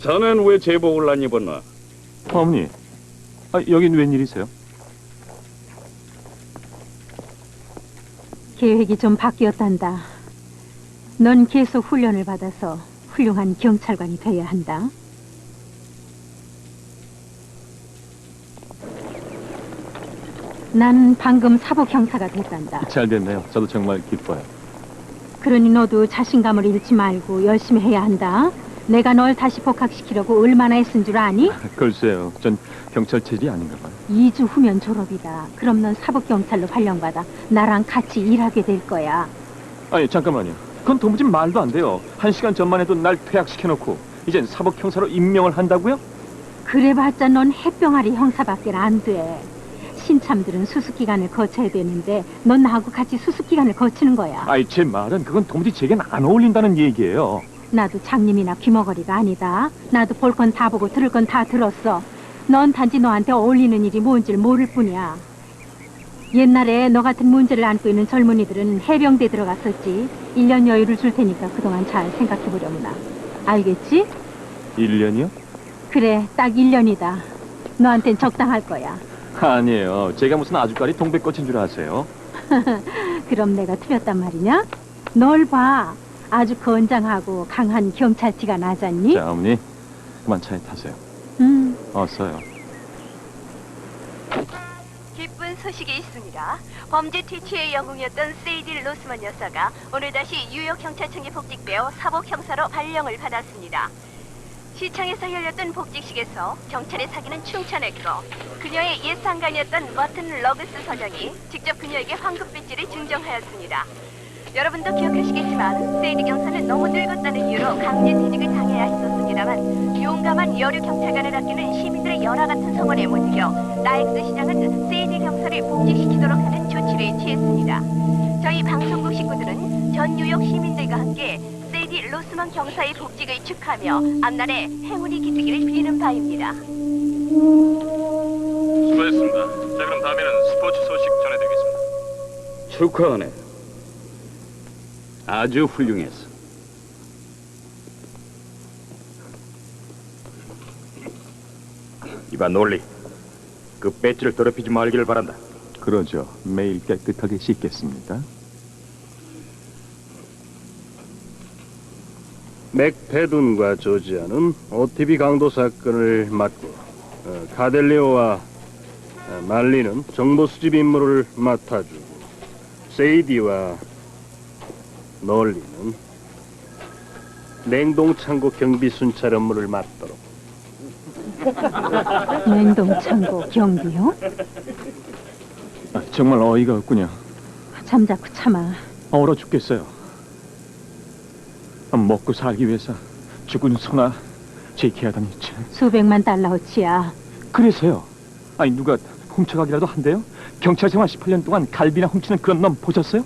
자넨 왜 제복을 안 입었나? 어머니, 여긴 웬일이세요? 계획이 좀 바뀌었단다. 넌 계속 훈련을 받아서 훌륭한 경찰관이 돼야 한다. 난 방금 사복 형사가 됐단다. 잘 됐네요. 저도 정말 기뻐요. 그러니 너도 자신감을 잃지 말고 열심히 해야 한다. 내가 널 다시 복학시키려고 얼마나 애쓴 줄 아니? 글쎄요, 전 경찰 체질이 아닌가 봐요. 2주 후면 졸업이다. 그럼 넌 사복경찰로 발령받아 나랑 같이 일하게 될 거야. 아니, 잠깐만요. 그건 도무지 말도 안 돼요. 1시간 전만 해도 날 퇴학시켜놓고 이젠 사복 형사로 임명을 한다고요? 그래봤자 넌 햇병아리 형사밖에 안 돼. 신참들은 수습기간을 거쳐야 되는데 넌 나하고 같이 수습기간을 거치는 거야. 아이, 제 말은 그건 도무지 제겐 안 어울린다는 얘기예요. 나도 장님이나 귀머거리가 아니다. 나도 볼 건 다 보고 들을 건 다 들었어. 넌 단지 너한테 어울리는 일이 뭔지를 모를 뿐이야. 옛날에 너 같은 문제를 안고 있는 젊은이들은 해병대 들어갔었지. 1년 여유를 줄 테니까 그동안 잘 생각해보려무나. 알겠지? 1년이요? 그래, 딱 1년이다. 너한텐 적당할 거야. 아니에요. 제가 무슨 아주까리 동백꽃인 줄 아세요? 그럼 내가 틀렸단 말이냐? 널 봐. 아주 건장하고 강한 경찰티가 나잖니? 자, 어머니, 그만 차에 타세요. 어서요. 기쁜 소식이 있습니다. 범죄 퇴치의 영웅이었던 세이디 로스만 여사가 오늘 다시 뉴욕 경찰청에 복직되어 사복 형사로 발령을 받았습니다. 시청에서 열렸던 복직식에서 경찰의 사기는 충천했고 그녀의 옛 상관이었던 버튼 러그스 서장이 직접 그녀에게 황금 배지를 증정하였습니다. 여러분도 기억하시겠지만 세이디 경사는 너무 늙었다는 이유로 강제 퇴직을 당해야 했었습니다만 용감한 여류 경찰관을 아끼는 시민들의 열화 같은 성원에 못 이겨 나엑스 시장은 세이디 경사를 복직시키도록 하는 조치를 취했습니다. 저희 방송국 식구들은 전 뉴욕 시민들과 함께 세이디 로스만 경사의 복직을 축하하며 앞날에 행운이 깃들기를 비는 바입니다. 수고했습니다. 자, 그럼 다음에는 스포츠 소식 전해드리겠습니다. 축하하네. 아주 훌륭했어. 이봐, 놀리. 그 배지를 더럽히지 말기를 바란다. 그러죠. 매일 깨끗하게 씻겠습니다. 맥패둔과 조지아는 OTB 강도 사건을 맡고 카델리오와 말리는 정보 수집 임무를 맡아주고 세이디와 널리는 냉동창고 경비 순찰 업무를 맡도록. 냉동창고 경비요? 정말 어이가 없군요. 잠자코 참아. 얼어 죽겠어요. 먹고 살기 위해서 죽은 소나 제키하더니 참. 수백만 달러어치야. 그래서요. 아니 누가 훔쳐가기라도 한대요? 경찰 생활 18년 동안 갈비나 훔치는 그런 놈 보셨어요?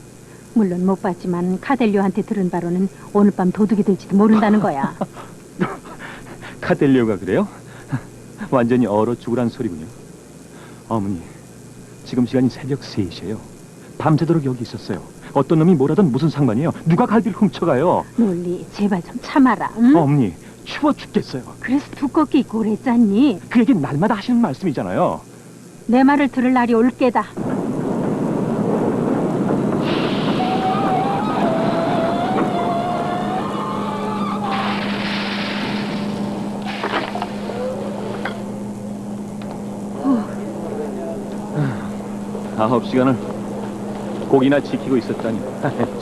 물론 못 봤지만 카델리오한테 들은 바로는 오늘 밤 도둑이 될지도 모른다는 거야. 카델리오가 그래요? 완전히 얼어 죽으란 소리군요. 어머니, 지금 시간이 새벽 3시예요. 밤새도록 여기 있었어요. 어떤 놈이 뭐라든 무슨 상관이에요? 누가 갈비를 훔쳐가요? 논리, 제발 좀 참아라. 응? 어머니, 추워 죽겠어요. 그래서 두껍게 입고 오랬잖니. 그 얘기 날마다 하시는 말씀이잖아요. 내 말을 들을 날이 올 게다. 아홉 시간을 고기나 지키고 있었다니.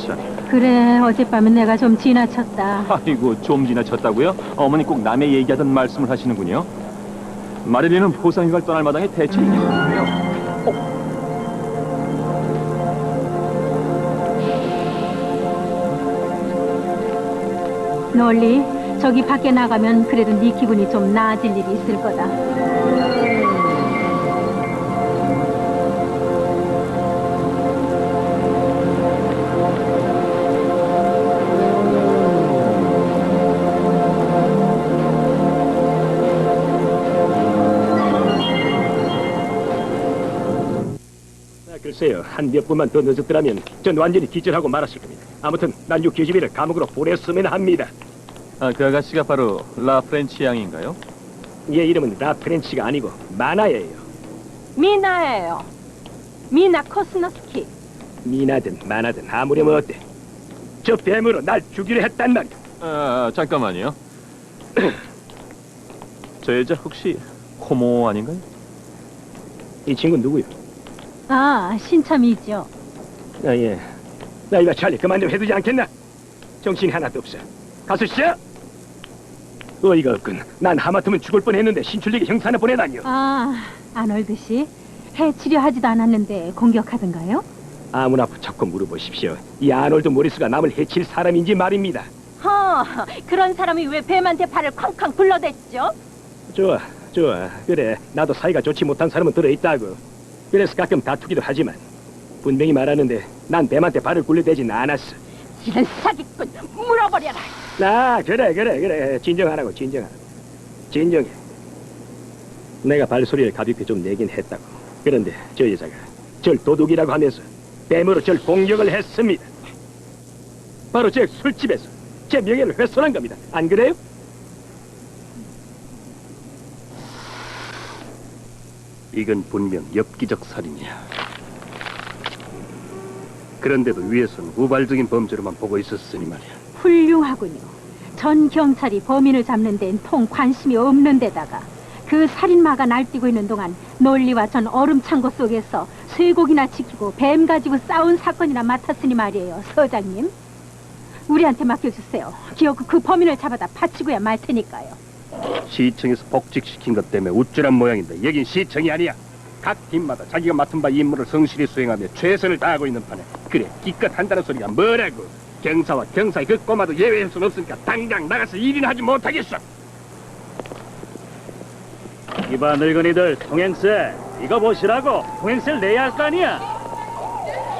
참. 그래, 어젯밤은 내가 좀 지나쳤다. 아이고, 좀 지나쳤다고요? 어머니 꼭 남의 얘기하던 말씀을 하시는군요. 마릴리는 보상휴가를 떠날 마당에 대체 이게 뭐예요? 논리, 저기 밖에 나가면 그래도 네 기분이 좀 나아질 일이 있을 거다. 글쎄요, 한 몇 분만 더 늦었더라면 전 완전히 기절하고 말았을 겁니다. 아무튼 난 요 계집애를 감옥으로 보냈으면 합니다. 아, 그 아가씨가 바로 라 프렌치 양인가요? 얘 이름은 라 프렌치가 아니고 마나예요. 미나예요. 미나 코스노스키. 미나든 마나든 아무렴 어때? 저 뱀으로 날 죽이려 했단 말이야. 잠깐만요. 저 여자 혹시 호모 아닌가요? 이 친구 누구요? 아, 신참이죠. 아, 예. 나 이봐, 찰리, 그만 좀 해두지 않겠나? 정신이 하나도 없어. 가서 쉬어! 어이가 없군. 난 하마터면 죽을 뻔했는데 신출리기 형사 하나 보내다니요. 아, 아놀드 씨. 해 치료하지도 않았는데 공격하던가요? 아무나 붙잡고 물어보십시오. 이 아놀드 모리스가 남을 해칠 사람인지 말입니다. 그런 사람이 왜 뱀한테 발을 쾅쾅 불러댔죠? 좋아, 좋아. 그래, 나도 사이가 좋지 못한 사람은 들어있다고. 그래서 가끔 다투기도 하지만 분명히 말하는데 난 뱀한테 발을 굴려대진 않았어. 이런 사기꾼, 물어버려라. 그래. 진정하라고. 진정해. 내가 발소리를 가볍게 좀 내긴 했다고. 그런데 저 여자가 절 도둑이라고 하면서 뱀으로 절 공격을 했습니다. 바로 제 술집에서 제 명예를 훼손한 겁니다. 안 그래요? 이건 분명 엽기적 살인이야. 그런데도 위에서는 우발적인 범죄로만 보고 있었으니 말이야. 훌륭하군요. 전 경찰이 범인을 잡는 데는 통 관심이 없는 데다가 그 살인마가 날뛰고 있는 동안 논리와 전 얼음 창고 속에서 쇠고기나 지키고 뱀 가지고 싸운 사건이나 맡았으니 말이에요, 서장님. 우리한테 맡겨주세요. 기어코 그 범인을 잡아다 바치고야 말 테니까요. 시청에서 복직시킨 것 때문에 우쭐한 모양인데 여긴 시청이 아니야. 각 팀마다 자기가 맡은 바 임무를 성실히 수행하며 최선을 다하고 있는 판에 그래 기껏 한다는 소리가 뭐라고. 경사와 경사의 그 꼬마도 예외할 순 없으니까 당장 나가서 일이나 하지 못하겠어. 이봐 늙은이들, 통행세 이거 보시라고. 통행세를 내야 할 거 아니야.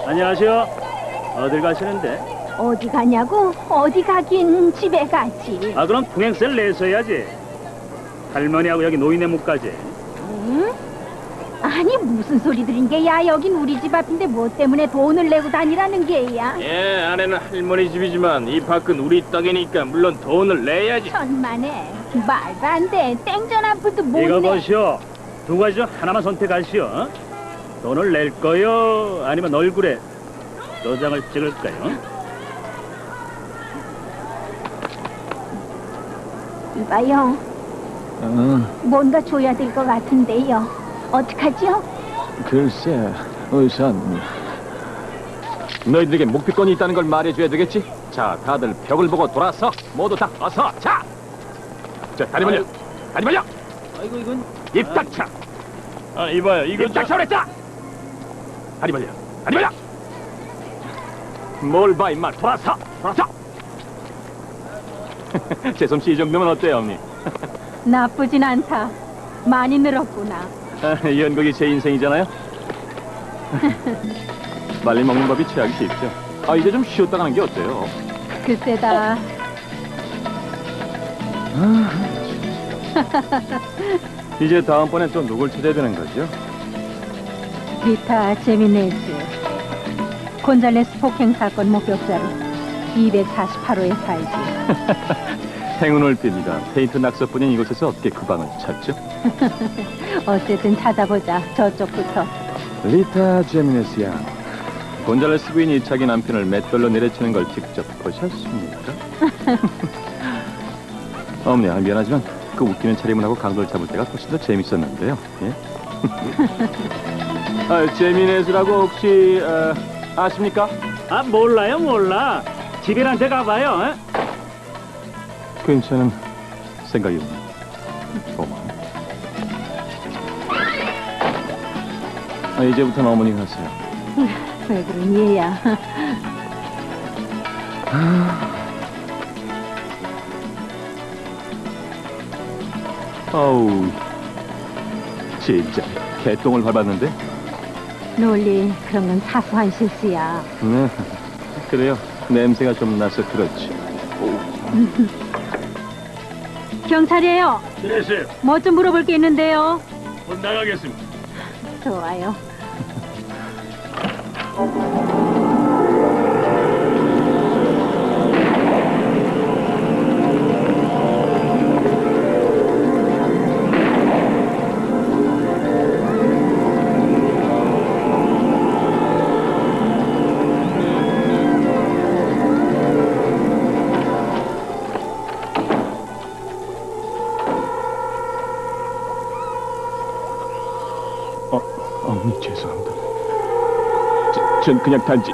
안녕하세요. 어딜 가시는데? 어디 가냐고? 어디 가긴 집에 가지. 아, 그럼 통행세를 내서 해야지. 할머니하고 여기 노인네 못 가지. 응? 아니 무슨 소리들인 게야. 여긴 우리 집 앞인데 뭐 때문에 돈을 내고 다니라는 게야. 예, 안에는 할머니 집이지만 이 밖은 우리 땅이니까 물론 돈을 내야지. 천만에 말도 안 돼. 땡전 한 푼도 못 이거 내. 보시오. 두 가지 중 하나만 선택하시오. 어? 돈을 낼 거요? 아니면 얼굴에 도장을 찍을까요? 이봐요. 뭔가 줘야 될 것 같은데요. 어떡하죠? 글쎄, 우선 너희들에게 목표권이 있다는 걸 말해줘야 되겠지? 자, 다들 벽을 보고 돌아서 모두 다 어서. 자, 다리 벌려. 다리 벌려. 아이고 이건 입 닥쳐. 아, 이봐요. 이거 입 닥쳐 그랬자. 다리 벌려. 다리 벌려. 뭘 봐, 임마. 돌아서. 재솜 씨, 이 정도면 어때요, 언니? 나쁘진 않다. 많이 늘었구나. 연극이 제 인생이잖아요. 빨리 먹는 법이 취하기 쉽죠. 이제 좀 쉬었다 가는 게 어때요? 글쎄다. 이제 다음번엔 또 누굴 찾아야 되는 거죠? 리타 제미네즈. 곤잘레스 폭행 사건 목격자로 248호에 살지. 행운을 빕니다. 페인트 낙서뿐인 이곳에서 어떻게 그 방을 찾죠? 어쨌든 찾아보자. 저쪽부터. 리타 제미네스 양. 곤잘레스 부인이 자기 남편을 맷돌로 내려치는 걸 직접 보셨습니까? 어머니, 미안하지만 그 웃기는 차림을 하고 강도를 잡을 때가 훨씬 더 재밌었는데요. 예? 제미네스라고 혹시 아십니까? 아 몰라요 몰라. 집이란 데 가봐요. 괜찮은 생각이군요. 고마워. 이제부터는 어머니 하세요. 왜 그런 얘야. 어우, 진짜 개똥을 밟았는데? 논리, 그런 건 사소한 실수야. 네, 그래요. 냄새가 좀 나서 그렇지. 경찰이에요. 그래서요. 뭐 좀 물어볼 게 있는데요. 곧 나가겠습니다. 좋아요. 어머니 죄송합니다. 전 그냥 단지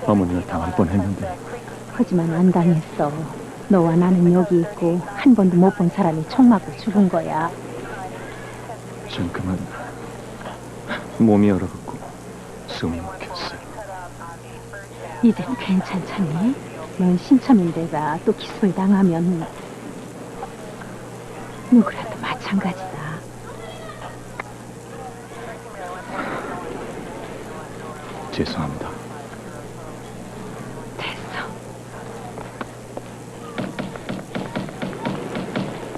어머니를 당할 뻔했는데 하지만 안 당했어. 너와 나는 여기 있고 한 번도 못 본 사람이 총 맞고 죽은 거야. 전 그만 몸이 얼어붙고 숨이 막혔어요. 이젠 괜찮잖니? 넌 신참인데다 또 기소를 당하면 누구라도 마찬가지다. 죄송합니다. 됐어.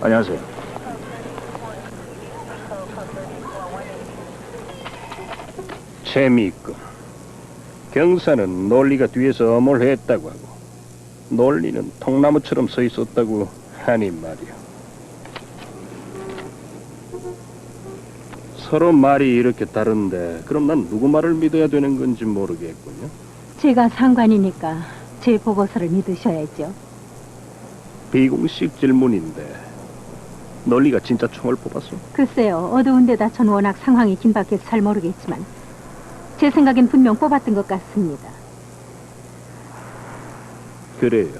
안녕하세요. 재미있군. 경사는 논리가 뒤에서 어물했다고 하고 논리는 통나무처럼 서 있었다고 하니 말이야. 서로 말이 이렇게 다른데 그럼 난 누구 말을 믿어야 되는 건지 모르겠군요. 제가 상관이니까 제 보고서를 믿으셔야죠. 비공식 질문인데 논리가 진짜 총을 뽑았어? 글쎄요, 어두운 데다 전 워낙 상황이 긴박해서 잘 모르겠지만 제 생각엔 분명 뽑았던 것 같습니다. 그래요.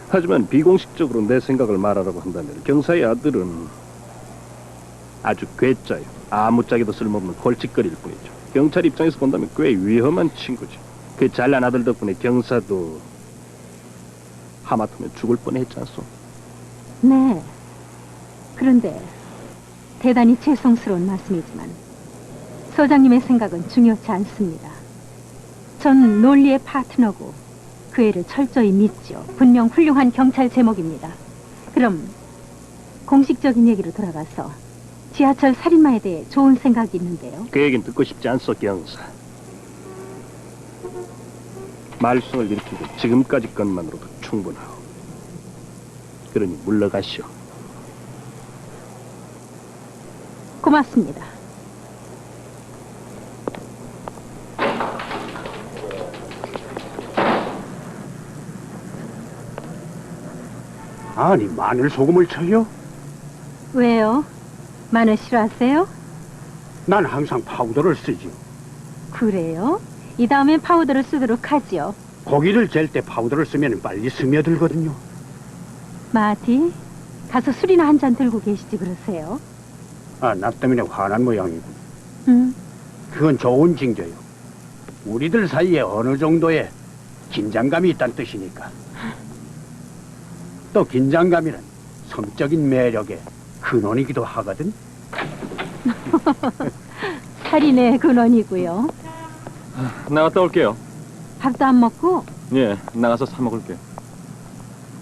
하지만 비공식적으로 내 생각을 말하라고 한다면 경사의 아들은 아주 괴짜요. 아무짝에도 쓸모없는 골칫거리일 뿐이죠. 경찰 입장에서 본다면 꽤 위험한 친구죠. 그 잘난 아들 덕분에 경사도 하마터면 죽을 뻔했지 않소? 네. 그런데 대단히 죄송스러운 말씀이지만 소장님의 생각은 중요치 않습니다. 전 논리의 파트너고 그 애를 철저히 믿죠. 분명 훌륭한 경찰 제목입니다. 그럼 공식적인 얘기로 돌아가서 지하철 살인마에 대해 좋은 생각이 있는데요. 그 얘기는 듣고 싶지 않소, 경사. 말썽을 일으키고 지금까지 것만으로도 충분하오. 그러니 물러가시오. 고맙습니다. 아니, 마늘 소금을 쳐요? 왜요? 마늘 싫어하세요? 난 항상 파우더를 쓰지요. 그래요? 이 다음엔 파우더를 쓰도록 하지요. 고기를 젤 때 파우더를 쓰면 빨리 스며들거든요. 마티, 가서 술이나 한 잔 들고 계시지 그러세요? 아, 나 때문에 화난 모양이고. 그건 좋은 징조요. 우리들 사이에 어느 정도의 긴장감이 있다는 뜻이니까. 또 긴장감이란 성적인 매력의 근원이기도 하거든. 살인의 근원이고요. 나갔다 올게요. 밥도 안 먹고 예, 나가서 사 먹을게요.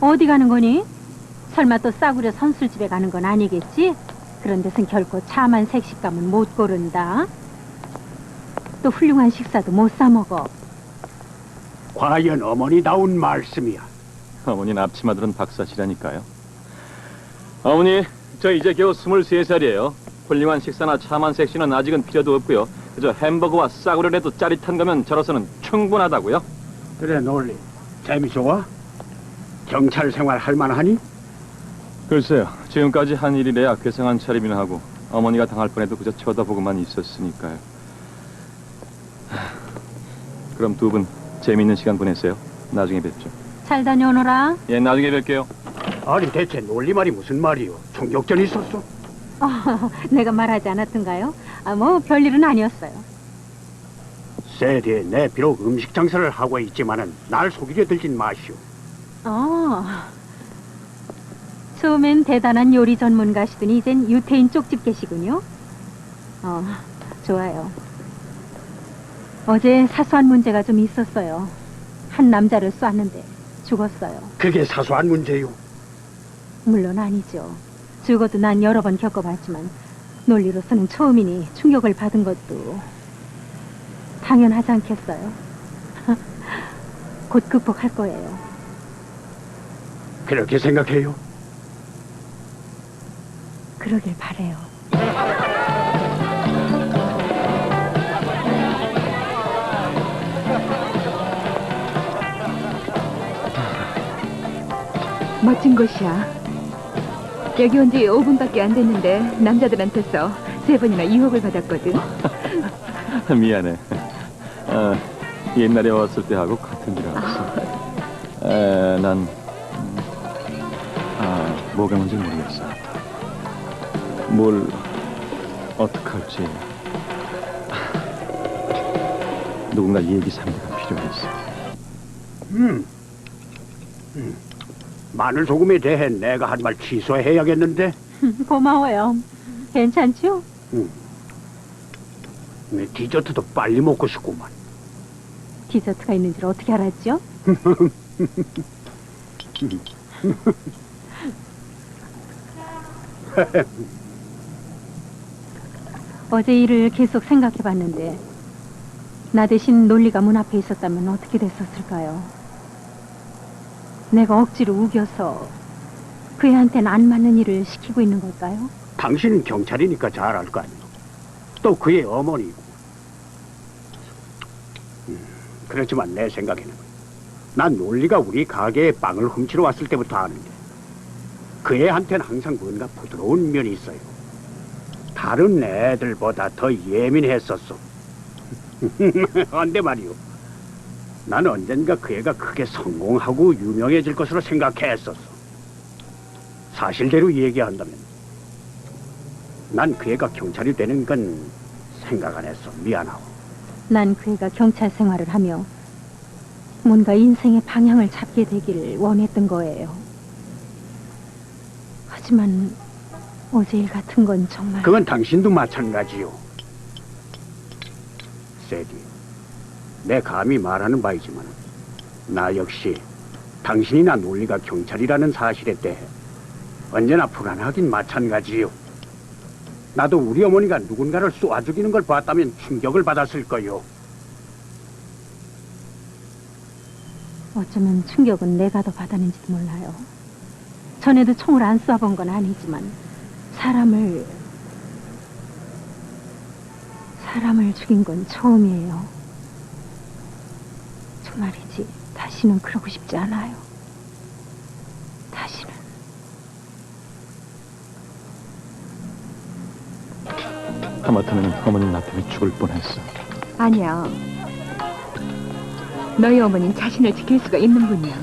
어디 가는 거니? 설마 또 싸구려 선술집에 가는 건 아니겠지? 그런 데선 결코 참한 색식감은 못 고른다. 또 훌륭한 식사도 못 사 먹어. 과연 어머니다운 말씀이야. 어머니는 앞치마들은 박사시라니까요. 어머니, 저 이제 겨우 23살이에요. 훌륭한 식사나 참한 섹시는 아직은 필요도 없고요. 그저 햄버거와 싸구려라도 짜릿한 거면 저로서는 충분하다고요. 그래, 놀리. 재미 좋아? 경찰 생활 할 만하니? 글쎄요, 지금까지 한 일이래야 괴상한 차림이나 하고 어머니가 당할 뻔해도 그저 쳐다보고만 있었으니까요. 그럼 두 분 재미있는 시간 보내세요. 나중에 뵙죠. 잘 다녀오너라. 예, 나중에 뵐게요. 아니, 대체 논리 말이 무슨 말이요? 총격전이 있었어? 내가 말하지 않았던가요? 뭐 별일은 아니었어요. 세디에 내 비록 음식 장사를 하고 있지만은 날 속이려 들진 마시오. 처음엔 대단한 요리 전문가시더니 이젠 유태인 쪽집 계시군요. 좋아요. 어제 사소한 문제가 좀 있었어요. 한 남자를 쐈는데 죽었어요. 그게 사소한 문제요. 물론 아니죠. 죽어도 난 여러 번 겪어봤지만 논리로서는 처음이니 충격을 받은 것도 당연하지 않겠어요? 곧 극복할 거예요. 그렇게 생각해요? 그러길 바래요. 멋진 곳이야. 여기 온 지 5분밖에 안 됐는데 남자들한테서 3번이나 유혹을 받았거든. 미안해. 옛날에 왔을 때 하고 같은 줄 알았어. 난 뭐가 뭔지 모르겠어. 뭘 어떻게 할지. 누군가 얘기 상대가 필요했어. 마늘 소금에 대해 내가 한 말 취소해야겠는데? 고마워요. 괜찮죠? 내 디저트도 빨리 먹고 싶구만. 디저트가 있는 줄 어떻게 알았죠? 어제 일을 계속 생각해봤는데 나 대신 논리가 문 앞에 있었다면 어떻게 됐었을까요? 내가 억지로 우겨서 그 애한테는 안 맞는 일을 시키고 있는 걸까요? 당신은 경찰이니까 잘 알 거 아니오. 또 그의 어머니고. 그렇지만 내 생각에는 난 논리가 우리 가게에 빵을 훔치러 왔을 때부터 아는데 그 애한테는 항상 뭔가 부드러운 면이 있어요. 다른 애들보다 더 예민했었어. 안돼 말이오. 난 언젠가 그 애가 크게 성공하고 유명해질 것으로 생각했었어. 사실대로 얘기한다면 난 그 애가 경찰이 되는 건 생각 안 했어. 미안하고. 난 그 애가 경찰 생활을 하며 뭔가 인생의 방향을 잡게 되기를 원했던 거예요. 하지만 어제 일 같은 건 정말... 그건 당신도 마찬가지요. 세디, 내 감히 말하는 바이지만 나 역시 당신이나 논리가 경찰이라는 사실에 대해 언제나 불안하긴 마찬가지요. 나도 우리 어머니가 누군가를 쏘아 죽이는 걸 봤다면 충격을 받았을 거요. 어쩌면 충격은 내가 더 받았는지도 몰라요. 전에도 총을 안 쏴본 건 아니지만 사람을 죽인 건 처음이에요. 정말이지 다시는 그러고 싶지 않아요. 다시는. 하마터면 어머니 나 때문에 죽을 뻔했어. 아니야. 너희 어머니는 자신을 지킬 수가 있는 분이야.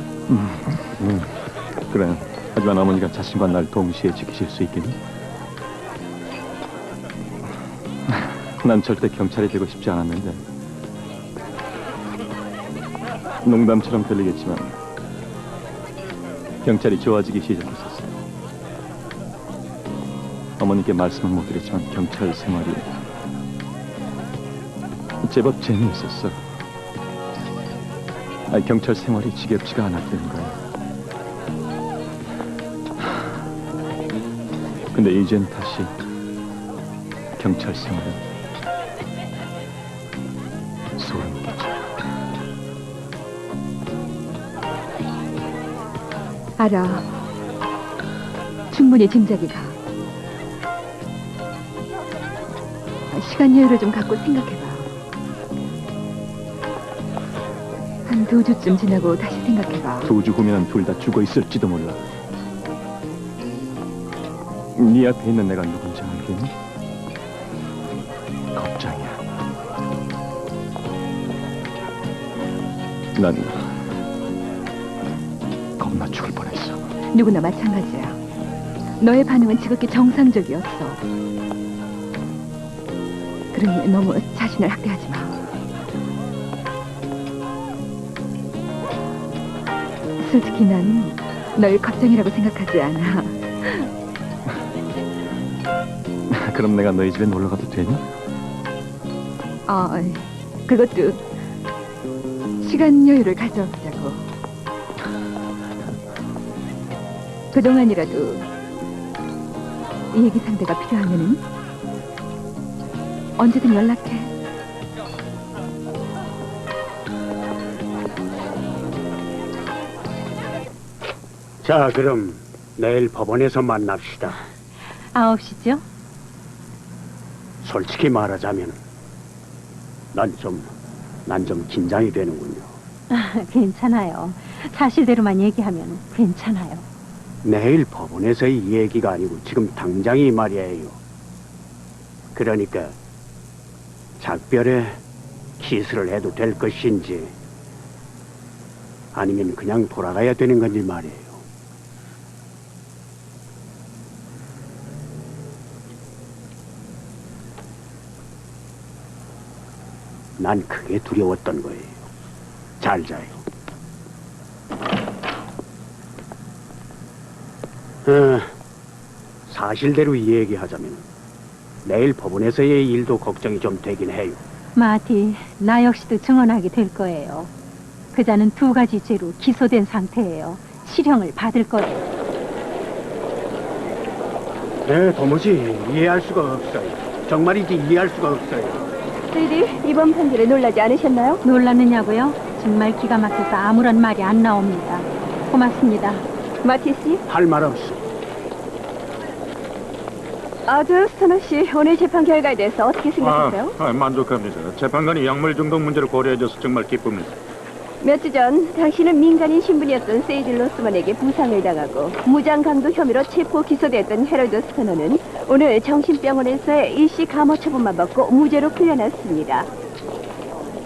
그래. 하지만 어머니가 자신과 날 동시에 지키실 수 있겠니? 난 절대 경찰이 되고 싶지 않았는데 농담처럼 들리겠지만 경찰이 좋아지기 시작했었어. 어머니께 말씀은 못 드렸지만 경찰 생활이 제법 재미있었어. 경찰 생활이 지겹지가 않았다는 거야. 근데 이젠 다시 경찰 생활이 소름 끼쳐. 알아. 충분히 짐작이 가. 시간 여유를 좀 갖고 생각해봐. 한 2주쯤 지나고 다시 생각해봐. 2주 후면 둘 다 죽어 있을지도 몰라. 네 앞에 있는 내가 누군지 알겠니? 겁장이야. 난 겁나 죽을 뻔했어. 누구나 마찬가지야. 너의 반응은 지극히 정상적이었어. 그러니 너무 자신을 학대하지 마. 솔직히 난 널 겁쟁이라고 생각하지 않아. 그럼 내가 너희 집에 놀러 가도 되니? 그것도 시간 여유를 가져보자고. 그동안이라도 얘기 상대가 필요하면은 언제든 연락해. 자, 그럼 내일 법원에서 만납시다. 9시죠? 솔직히 말하자면 난 좀 긴장이 되는군요. 괜찮아요. 사실대로만 얘기하면 괜찮아요. 내일 법원에서의 얘기가 아니고 지금 당장이 말이에요. 그러니까 작별에 키스를 해도 될 것인지 아니면 그냥 돌아가야 되는 건지 말이에요. 난 그게 두려웠던 거예요. 잘 자요. 사실대로 얘기하자면 내일 법원에서의 일도 걱정이 좀 되긴 해요. 마티, 나 역시도 증언하게 될 거예요. 그자는 2가지 죄로 기소된 상태예요. 실형을 받을 거예요. 네, 도무지 이해할 수가 없어요. 정말이지 이해할 수가 없어요. 세디, 이번 판결에 놀라지 않으셨나요? 놀랐느냐고요? 정말 기가 막혀서 아무런 말이 안 나옵니다. 고맙습니다. 마티 씨? 할 말 없어. 스토너 씨, 오늘 재판 결과에 대해서 어떻게 생각하세요? 만족합니다. 재판관이 약물 중독 문제를 고려해줘서 정말 기쁩니다. 몇 주 전 당신은 민간인 신분이었던 세이디 로스만에게 부상을 당하고 무장 강도 혐의로 체포 기소됐던 헤럴드 스토너는 오늘 정신병원에서의 일시 감호 처분만 받고 무죄로 풀려났습니다.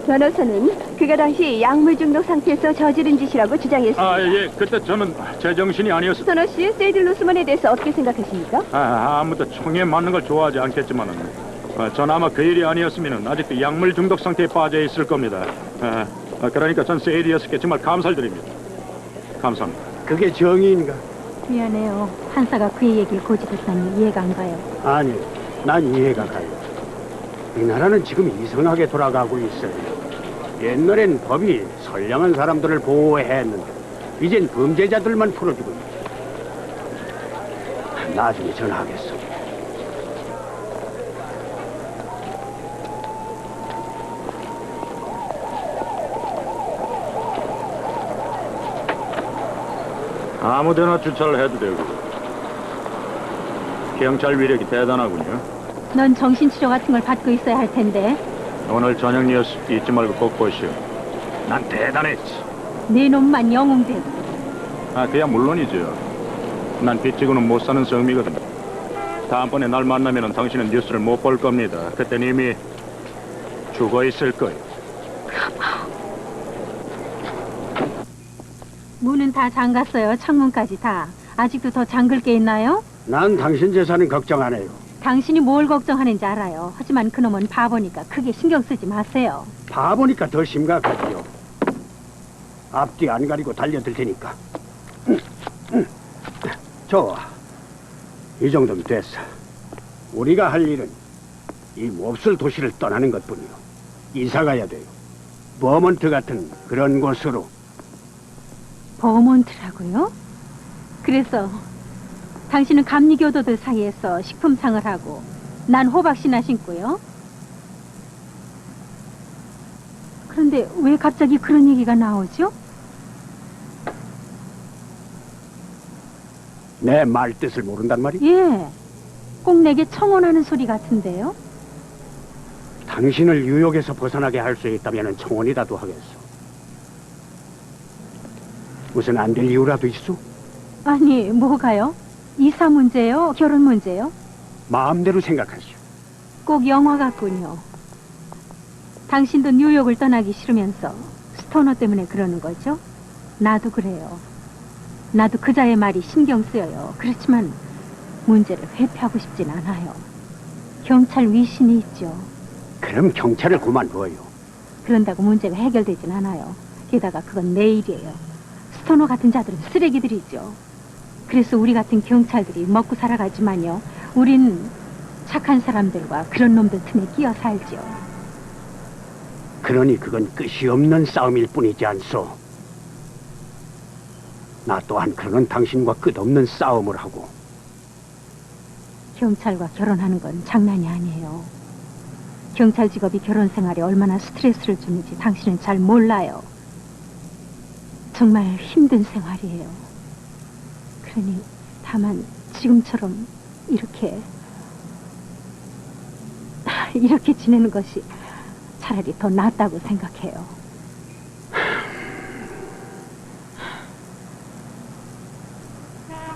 변호사는 그가 당시 약물 중독 상태에서 저지른 짓이라고 주장했습니다. 예, 그때 저는 제정신이 아니었습니다. 스토너 씨, 세이디 로스만에 대해서 어떻게 생각하십니까? 아무도 총에 맞는 걸 좋아하지 않겠지만은 전 아마 그 일이 아니었으면 아직도 약물 중독 상태에 빠져 있을 겁니다. 그러니까 전 세이디였을게 정말 감사드립니다. 감사합니다. 그게 정의인가? 미안해요. 판사가 그의 얘기를 고집했다니 이해가 안 가요. 아니, 난 이해가 가요. 이 나라는 지금 이상하게 돌아가고 있어요. 옛날엔 법이 선량한 사람들을 보호했는데 이젠 범죄자들만 풀어주고 있어요. 나중에 전화하겠어. 아무데나 주차를 해도 되고 경찰 위력이 대단하군요. 넌 정신치료 같은 걸 받고 있어야 할 텐데. 오늘 저녁 뉴스 잊지 말고 꼭 보시오. 난 대단했지. 네 놈만 영웅되고. 그야 물론이죠. 난 빚지고는 못 사는 성미거든. 다음번에 날 만나면 당신은 뉴스를 못 볼 겁니다. 그때는 이미 죽어 있을 거예요. 문은 다 잠갔어요. 창문까지 다. 아직도 더 잠글 게 있나요? 난 당신 재산은 걱정 안 해요. 당신이 뭘 걱정하는지 알아요. 하지만 그놈은 바보니까 크게 신경 쓰지 마세요. 바보니까 더 심각하지요. 앞뒤 안 가리고 달려들 테니까. 좋아. 이 정도면 됐어. 우리가 할 일은 이 몹쓸 도시를 떠나는 것뿐이요. 이사 가야 돼요. 버먼트 같은 그런 곳으로. 버몬트라고요? 그래서 당신은 감리교도들 사이에서 식품상을 하고 난 호박씨나 신고요? 그런데 왜 갑자기 그런 얘기가 나오죠? 내 말 뜻을 모른단 말이야? 예, 꼭 내게 청혼하는 소리 같은데요? 당신을 유혹에서 벗어나게 할 수 있다면 청혼이라도 하겠어. 무슨 안 될 이유라도 있어? 아니, 뭐가요? 이사 문제요? 결혼 문제요? 마음대로 생각하시오. 꼭 영화 같군요. 당신도 뉴욕을 떠나기 싫으면서 스토너 때문에 그러는 거죠? 나도 그래요. 나도 그자의 말이 신경 쓰여요. 그렇지만 문제를 회피하고 싶진 않아요. 경찰 위신이 있죠. 그럼 경찰을 그만둬요. 그런다고 문제가 해결되진 않아요. 게다가 그건 내일이에요. 스토너 같은 자들은 쓰레기들이죠. 그래서 우리 같은 경찰들이 먹고 살아가지만요. 우린 착한 사람들과 그런 놈들 틈에 끼어 살죠. 그러니 그건 끝이 없는 싸움일 뿐이지 않소. 나 또한 그런 당신과 끝없는 싸움을 하고. 경찰과 결혼하는 건 장난이 아니에요. 경찰 직업이 결혼 생활에 얼마나 스트레스를 주는지 당신은 잘 몰라요. 정말 힘든 생활이에요. 그러니 다만 지금처럼 이렇게 지내는 것이 차라리 더 낫다고 생각해요.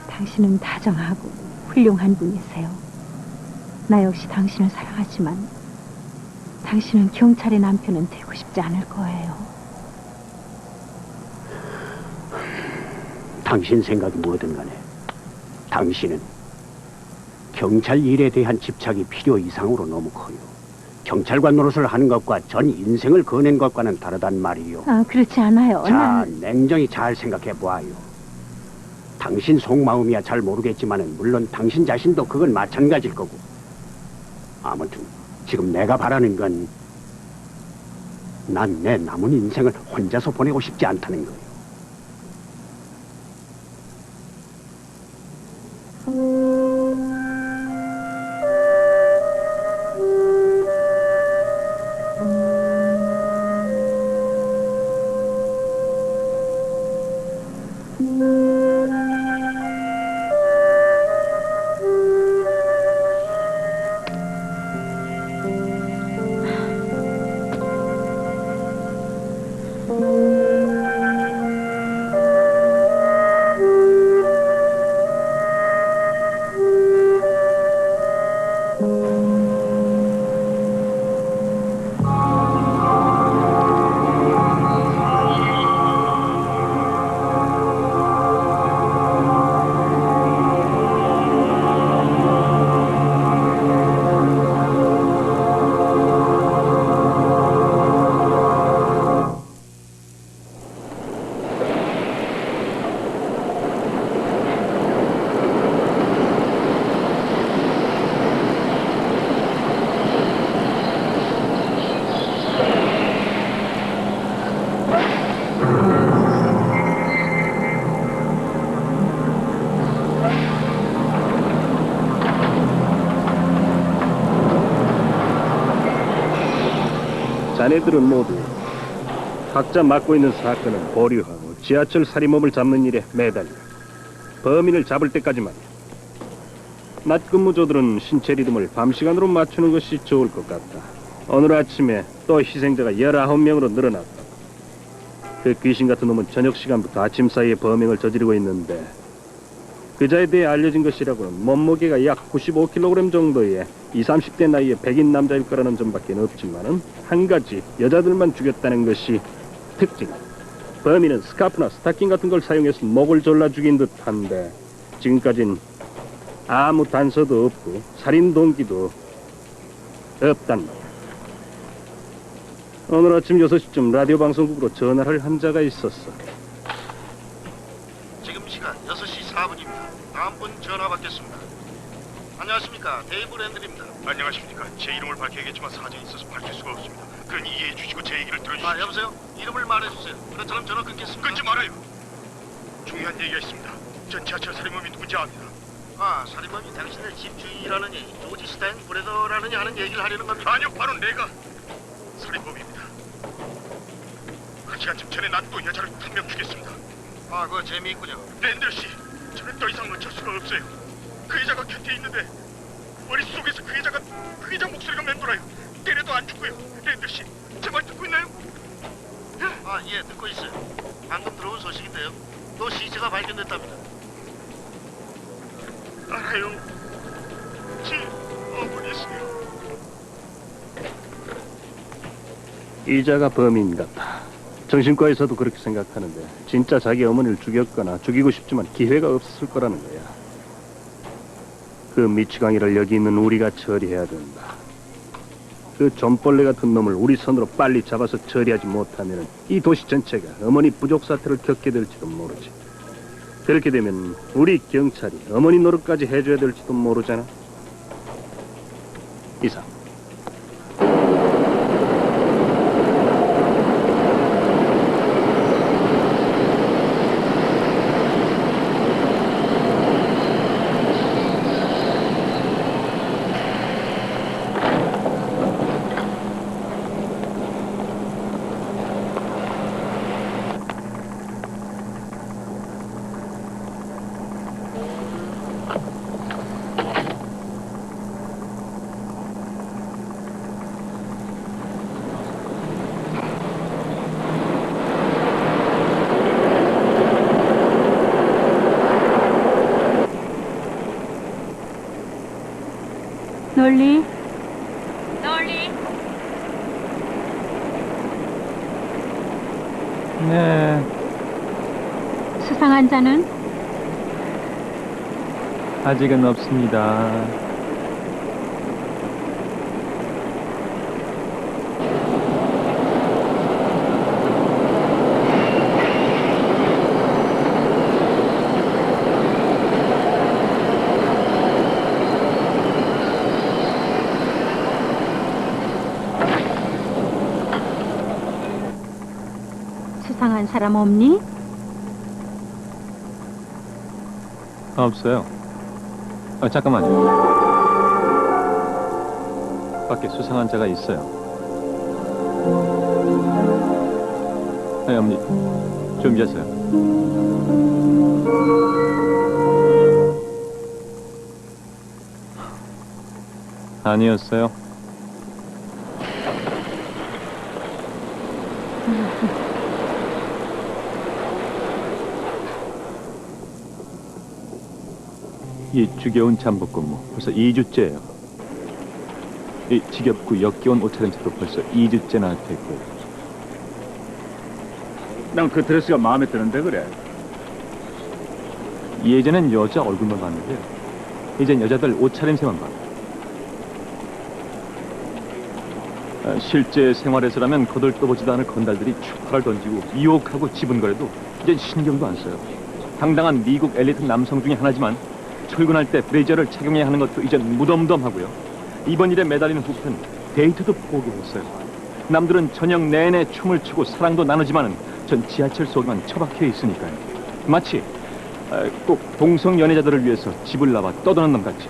당신은 다정하고 훌륭한 분이세요. 나 역시 당신을 사랑하지만 당신은 경찰의 남편은 되고 싶지 않을 거예요. 당신 생각이 뭐든 간에 당신은 경찰 일에 대한 집착이 필요 이상으로 너무 커요. 경찰관 노릇을 하는 것과 전 인생을 거낸 것과는 다르단 말이요. 아, 그렇지 않아요. 자, 냉정히 잘 생각해 보아요. 당신 속마음이야 잘 모르겠지만은 물론 당신 자신도 그건 마찬가지일 거고. 아무튼 지금 내가 바라는 건 난 내 남은 인생을 혼자서 보내고 싶지 않다는 거예요. 자네들은 모두 각자 맡고 있는 사건을 보류하고 지하철 살인범을 잡는 일에 매달려 범인을 잡을 때까지 말이야. 낮 근무조들은 신체 리듬을 밤 시간으로 맞추는 것이 좋을 것 같다. 오늘 아침에 또 희생자가 19명으로 늘어났다. 그 귀신 같은 놈은 저녁 시간부터 아침 사이에 범행을 저지르고 있는데 그자에 대해 알려진 것이라고는 몸무게가 약 95kg 정도의 20, 30대 나이의 백인 남자일 거라는 점밖에 없지만은 한 가지 여자들만 죽였다는 것이 특징. 범인은 스카프나 스타킹 같은 걸 사용해서 목을 졸라 죽인 듯한데 지금까진 아무 단서도 없고 살인 동기도 없단 말이야. 오늘 아침 6시쯤 라디오 방송국으로 전화를 한 자가 있었어. 지금 시간 6시 4분입니다. 다음 분 전화 받겠습니다. 안녕하십니까. 데이브 랜들입니다. 안녕하십니까. 제 이름을 밝혀야겠지만 사정이 있어서 밝힐 수가 없습니다. 그러니 이해해 주시고 제 얘기를 들어주십시오. 아, 여보세요? 이름을 말해주세요. 그렇다면 전화 끊겠습니다. 끊지 말아요. 중요한 얘기가 있습니다. 전 지하철 살인범이 누군지 압니다. 아, 살인범이 당신의 집 주인이라느니 조지 스타인 브레더라느니 하는 얘기를 하려는 겁니까? 아니요, 바로 내가 살인범입니다. 1시간쯤 전에 난 또 여자를 한 명 죽였습니다. 아, 그거 재미있군요. 랜들 씨, 저는 더 이상 어쩔 수가 없어요. 그 여자가 곁에 있는데 머릿속에서 그 여자 목소리가 맴돌아요. 때려도 안 죽고요. 랜들 씨, 제 말 듣고 있나요? 아, 예, 듣고 있어요. 방금 들어온 소식인데요. 또 시체가 발견됐답니다. 알아요. 제 어머니세요. 이자가 범인 같아. 정신과에서도 그렇게 생각하는데 진짜 자기 어머니를 죽였거나 죽이고 싶지만 기회가 없었을 거라는 거야. 그 미치광이를 여기 있는 우리가 처리해야 된다. 그 존벌레 같은 놈을 우리 손으로 빨리 잡아서 처리하지 못하면 이 도시 전체가 어머니 부족 사태를 겪게 될지도 모르지. 그렇게 되면 우리 경찰이 어머니 노릇까지 해줘야 될지도 모르잖아. 이상. 널리? 네, 수상한 자는? 아직은 없습니다. 수상한 사람 없니? 없어요. 잠깐만요. 밖에 수상한 자가 있어요. 어머니, 준비하세요. 아니었어요. 이 죽여온 잠복근무 벌써 2주째예요. 이 지겹고 역겨운 옷차림새도 벌써 2주째나 됐고요. 난 그 드레스가 마음에 드는데 그래. 예전엔 여자 얼굴만 봤는데요. 이젠 여자들 옷차림새만 봐요. 실제 생활에서라면 거들떠보지도 않을 건달들이 축파를 던지고 유혹하고 지분거려도 이젠 신경도 안 써요. 당당한 미국 엘리트 남성 중에 하나지만 출근할 때 브레이저를 착용해야 하는 것도 이젠 무덤덤하고요. 이번 일에 매달린 후편 데이트도 포기했어요. 남들은 저녁 내내 춤을 추고 사랑도 나누지만은 전 지하철 속에만 처박혀 있으니까요. 마치 꼭 동성 연애자들을 위해서 집을 나와 떠드는 놈 같이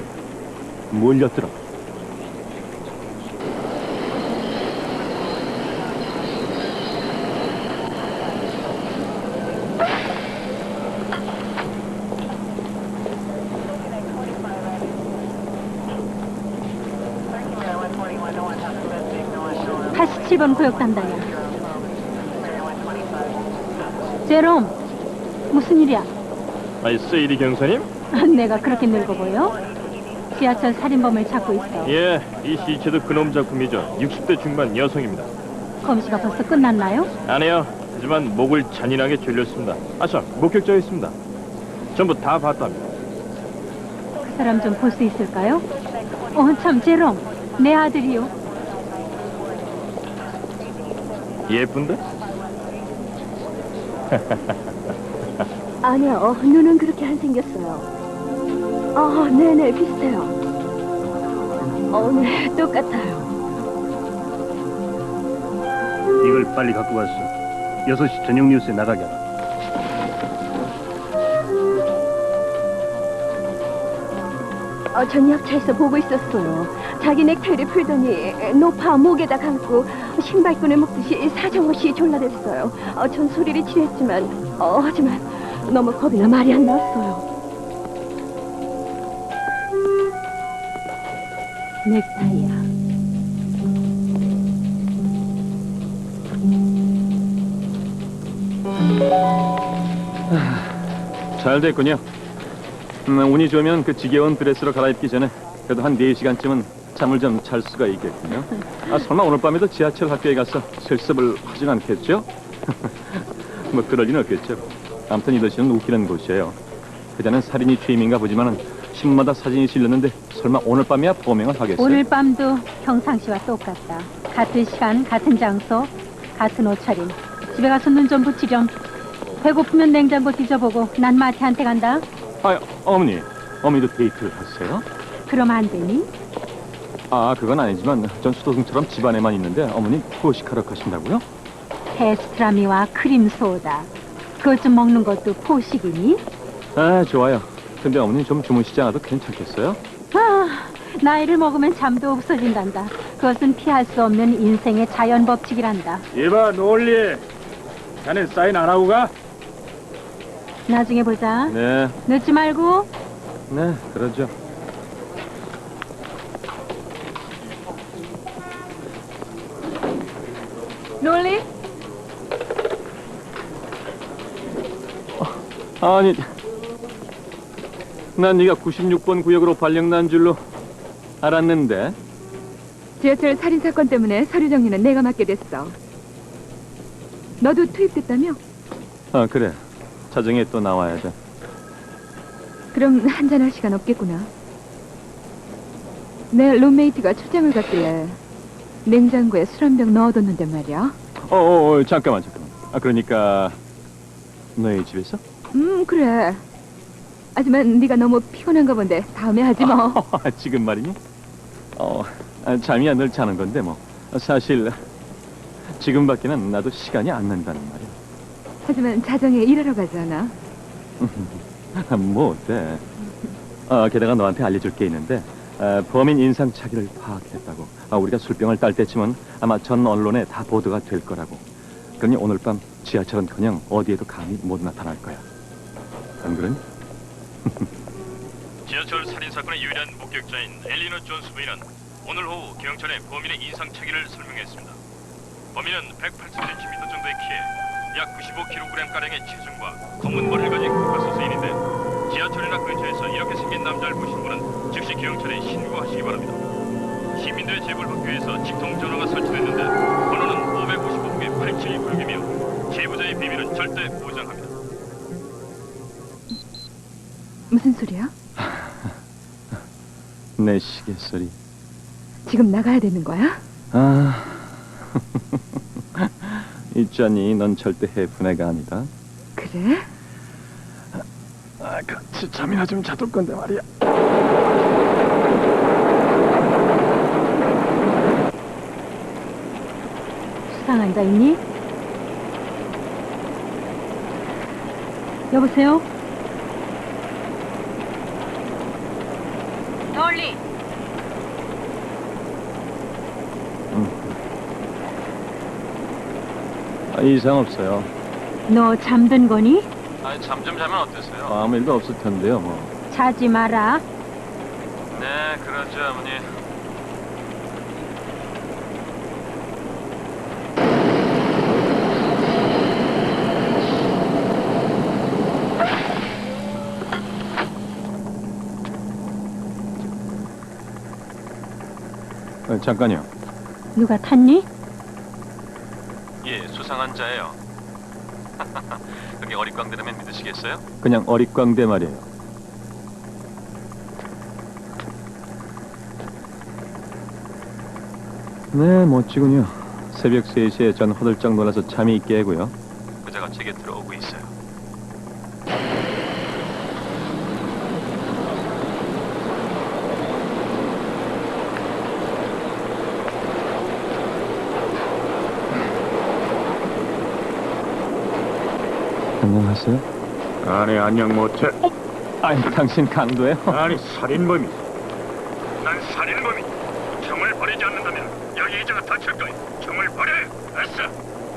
몰렸더라. 번 구역 담당이야. 제롬, 무슨 일이야? 세이리 경사님? 내가 그렇게 늙어 보여? 지하철 살인범을 찾고 있어. 예, 이 시체도 그놈 작품이죠. 60대 중반 여성입니다. 검시가 벌써 끝났나요? 아니요. 하지만 목을 잔인하게 졸렸습니다. 아참, 목격자였습니다. 전부 다 봤답니다. 그 사람 좀 볼 수 있을까요? 참, 제롬. 내 아들이요. 예쁜데? 아니요, 눈은 그렇게 안 생겼어요. 네네, 비슷해요. 네, 똑같아요. 이걸 빨리 갖고 갔어. 6시 저녁 뉴스에 나가게 하라. 전 옆차에서 보고 있었어요. 자기 넥타이를 풀더니 노파 목에다 감고 신발끈을 묶듯이 사정없이 졸라댔어요. 전 소리를 지르했지만 하지만 너무 겁이 나 말이 안 나왔어요. 넥타이야. 잘 됐군요. 운이 좋으면 그 지겨운 드레스로 갈아입기 전에 그래도 한 4시간쯤은 잠을 좀 잘 수가 있겠군요. 설마 오늘 밤에도 지하철 학교에 가서 실습을 하진 않겠죠? 뭐 그럴 리는 없겠죠. 아무튼 이 도시는 웃기는 곳이에요. 그자는 살인이 취임인가 보지만은 신문마다 사진이 실렸는데 설마 오늘 밤이야 범행을 하겠어요? 오늘 밤도 평상시와 똑같다. 같은 시간, 같은 장소, 같은 옷차림. 집에 가서 눈 좀 붙이렴. 배고프면 냉장고 뒤져보고 난 마태한테 간다. 어머니도 데이트를 하세요? 그럼 안 되니? 그건 아니지만 전 수도승처럼 집안에만 있는데 어머니 포식하러 가신다고요? 페스트라미와 크림 소다. 그것 좀 먹는 것도 포식이니? 좋아요. 근데 어머니 좀 주무시지 않아도 괜찮겠어요? 나이를 먹으면 잠도 없어진단다. 그것은 피할 수 없는 인생의 자연 법칙이란다. 이봐, 놀리. 자넨 사인 안 하고 가? 나중에 보자. 네, 늦지 말고. 네, 그러죠. 롤리? 아니, 난 네가 96번 구역으로 발령 난 줄로 알았는데. 지하철 살인 사건 때문에 서류 정리는 내가 맡게 됐어. 너도 투입됐다며? 그래. 자정에 또 나와야 돼. 그럼 한잔할 시간 없겠구나. 내 룸메이트가 출장을 갔길래 냉장고에 술 한 병 넣어뒀는데 말이야. 잠깐만. 그러니까 너희 집에서? 그래. 하지만 네가 너무 피곤한가 본데 다음에 하지 뭐. 지금 말이니? 잠이야 늘 자는 건데 뭐. 사실 지금밖에는 나도 시간이 안 난다는 말이야. 하지만 자정에 일하러 가잖아. 뭐 어때? 게다가 너한테 알려줄 게 있는데 범인 인상착의를 파악했다고. 우리가 술병을 딸 때쯤은 아마 전 언론에 다 보도가 될 거라고. 그러니 오늘 밤 지하철은커녕 어디에도 감히 못 나타날 거야. 안 그러니? 지하철 살인 사건의 유일한 목격자인 엘리너 존스 부인은 오늘 오후 경찰에 범인의 인상착의를 설명했습니다. 범인은 180cm 정도의 키에 약 95kg가량의 체중과 검은 머리를 가진 국가서수인인데 지하철이나 근처에서 이렇게 생긴 남자를 보신 분은 즉시 경찰에 신고하시기 바랍니다. 시민들의 제보를 받기 위해서 직통전화가 설치됐는데 번호는 555개 8726이며 제보자의 비밀은 절대 보장합니다. 무슨 소리야? 내 시계 소리. 지금 나가야 되는 거야? 있잖니, 넌 절대 해픈 애가 아니다. 그래? 같이 잠이나 좀 자둘 건데 말이야. 수상 앉아 있니? 여보세요? 롤리. 이상 없어요. 너 잠든 거니? 잠 좀 자면 어땠어요? 아무 일도 없을 텐데요, 뭐. 자지 마라. 네, 그러죠, 어머니. 잠깐요. 누가 탔니? 예, 수상한 자예요. 그게 어릿광대라면 믿으시겠어요? 그냥 어릿광대 말이에요. 네, 멋지군요. 새벽 3시에 전 허들짝 놀라서 잠이 깨고요. 그자가 제게 들어오고 있어요. 안녕하세요. 아니 안녕 못해. 아니, 당신 강도예요? 아니 살인범이. 난 살인범이. 총을 버리지 않는다면 여기 이자가 다칠 거야. 총을 버려. 알았어.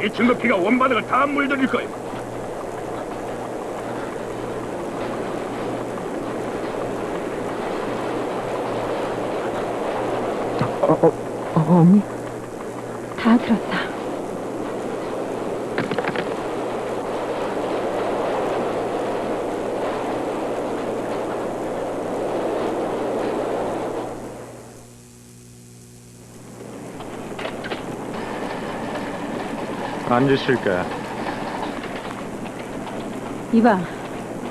이 친구 피가 원바닥을 다 물들일 거야. 어머니? 다 들었다. 앉으실까? 이봐,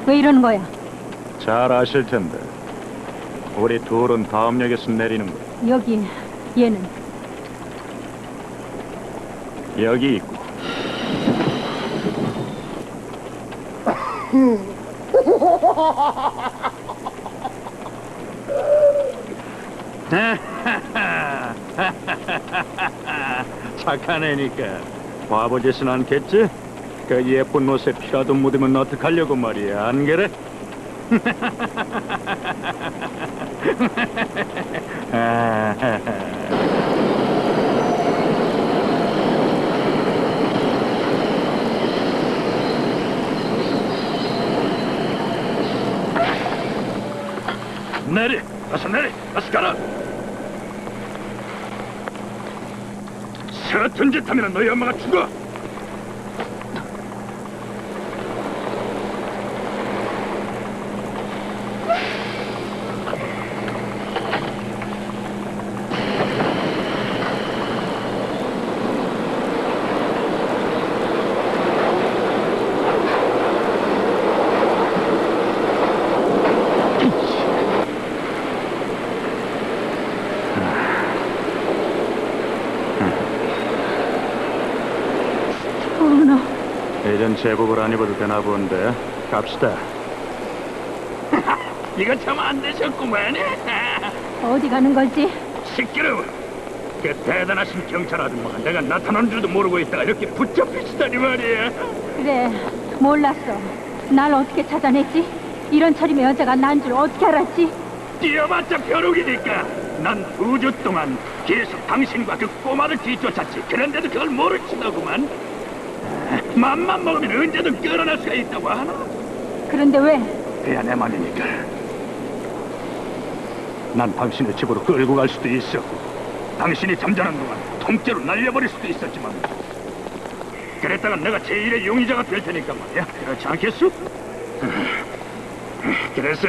왜 이러는 거야? 잘 아실 텐데. 우리 둘은 다음 역에서 내리는 거야. 여기, 얘는. 여기 있고. 착한 애니까 바보 짓은 않겠지? 그 예쁜 옷에 피라도 묻으면 어떡하려고 말이야, 안 그래? 내리! 어서 내리! 어서 가라! 서툰 짓 하면 너희 엄마가 죽어! 이젠 제복을 안 입어도 되나 본데. 갑시다. 이거 참 안 되셨구만. 어디 가는 거지? 시끄러워. 그 대단하신 경찰 아줌마가 내가 나타난 줄도 모르고 있다가 이렇게 붙잡히시다니 말이야. 그래, 몰랐어. 날 어떻게 찾아냈지? 이런 철이면 여자가 난 줄 어떻게 알았지? 뛰어봤자 벼룩이니까. 난 2주 동안 계속 당신과 그 꼬마를 뒤쫓았지. 그런데도 그걸 모르시더구만. 맘만 먹으면 언제든 끌어낼 수가 있다고 하나? 그런데 왜? 그야 내 맘이니까. 난 당신의 집으로 끌고 갈 수도 있었고 당신이 잠자는 동안 통째로 날려버릴 수도 있었지만 그랬다가 내가 제1의 용의자가 될 테니까 말이야. 그렇지 않겠소? 그래서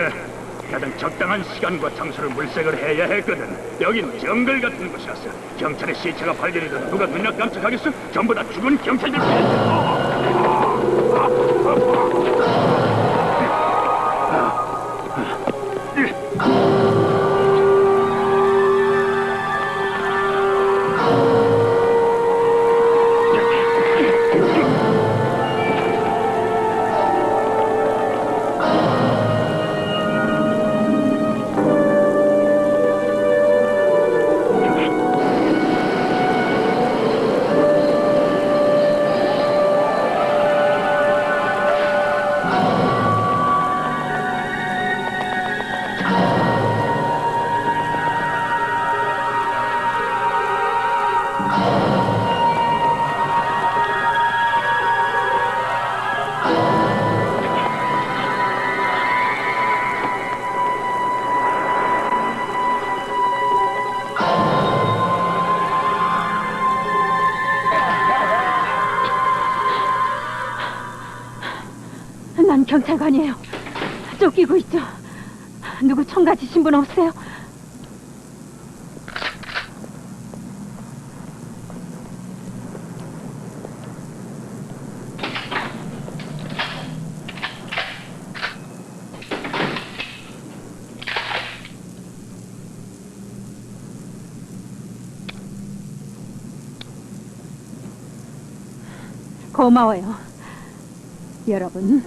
가장 적당한 시간과 장소를 물색을 해야 했거든. 여긴 정글 같은 곳이었어. 경찰의 시체가 발견이든 누가 눈을 깜짝하겠어? 전부 다 죽은 경찰들. 난 경찰관이에요. 쫓기고 있죠. 누구 총 가지신 분 없어요? 고마워요. 여러분.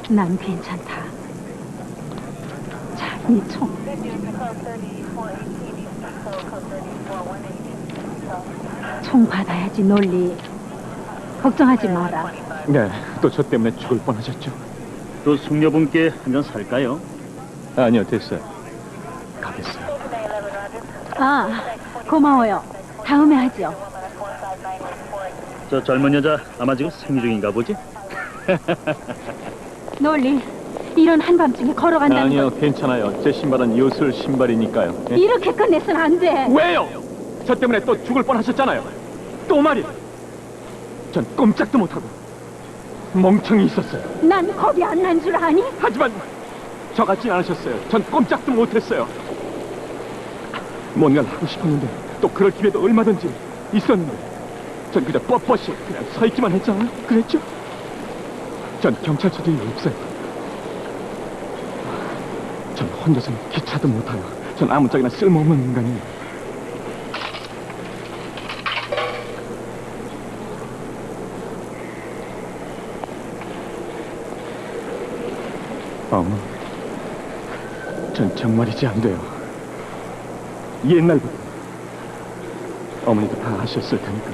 난 괜찮다. 자, 이 총. 총 받아야지, 논리. 걱정하지 마라. 네, 또 저 때문에 죽을 뻔하셨죠? 또 숙녀분께 한 잔 살까요? 아니요, 됐어요. 가겠어요. 아, 고마워요. 다음에 하죠. 저 젊은 여자 아마 지금 생리 중인가 보지? 논리, 이런 한밤중에 걸어간다는 아니요, 건 괜찮아요. 제 신발은 요술 신발이니까요. 예? 이렇게 끝내서는 안 돼. 왜요? 저 때문에 또 죽을 뻔하셨잖아요. 또 말이야. 전 꼼짝도 못하고 멍청이 있었어요. 난 겁이 안 난 줄 아니? 하지만 저같진 않으셨어요. 전 꼼짝도 못했어요. 뭔가를 하고 싶었는데 또 그럴 기회도 얼마든지 있었는데 전 그저 뻣뻣이 그냥 서 있기만 했잖아요. 그랬죠? 전 경찰서도 없어요. 전 혼자서는 기차도 못 타요. 전 아무짝에나 쓸모없는 인간이에요. 어머, 전 정말이지 안 돼요. 옛날부터 어머니도 다 아셨을 테니까.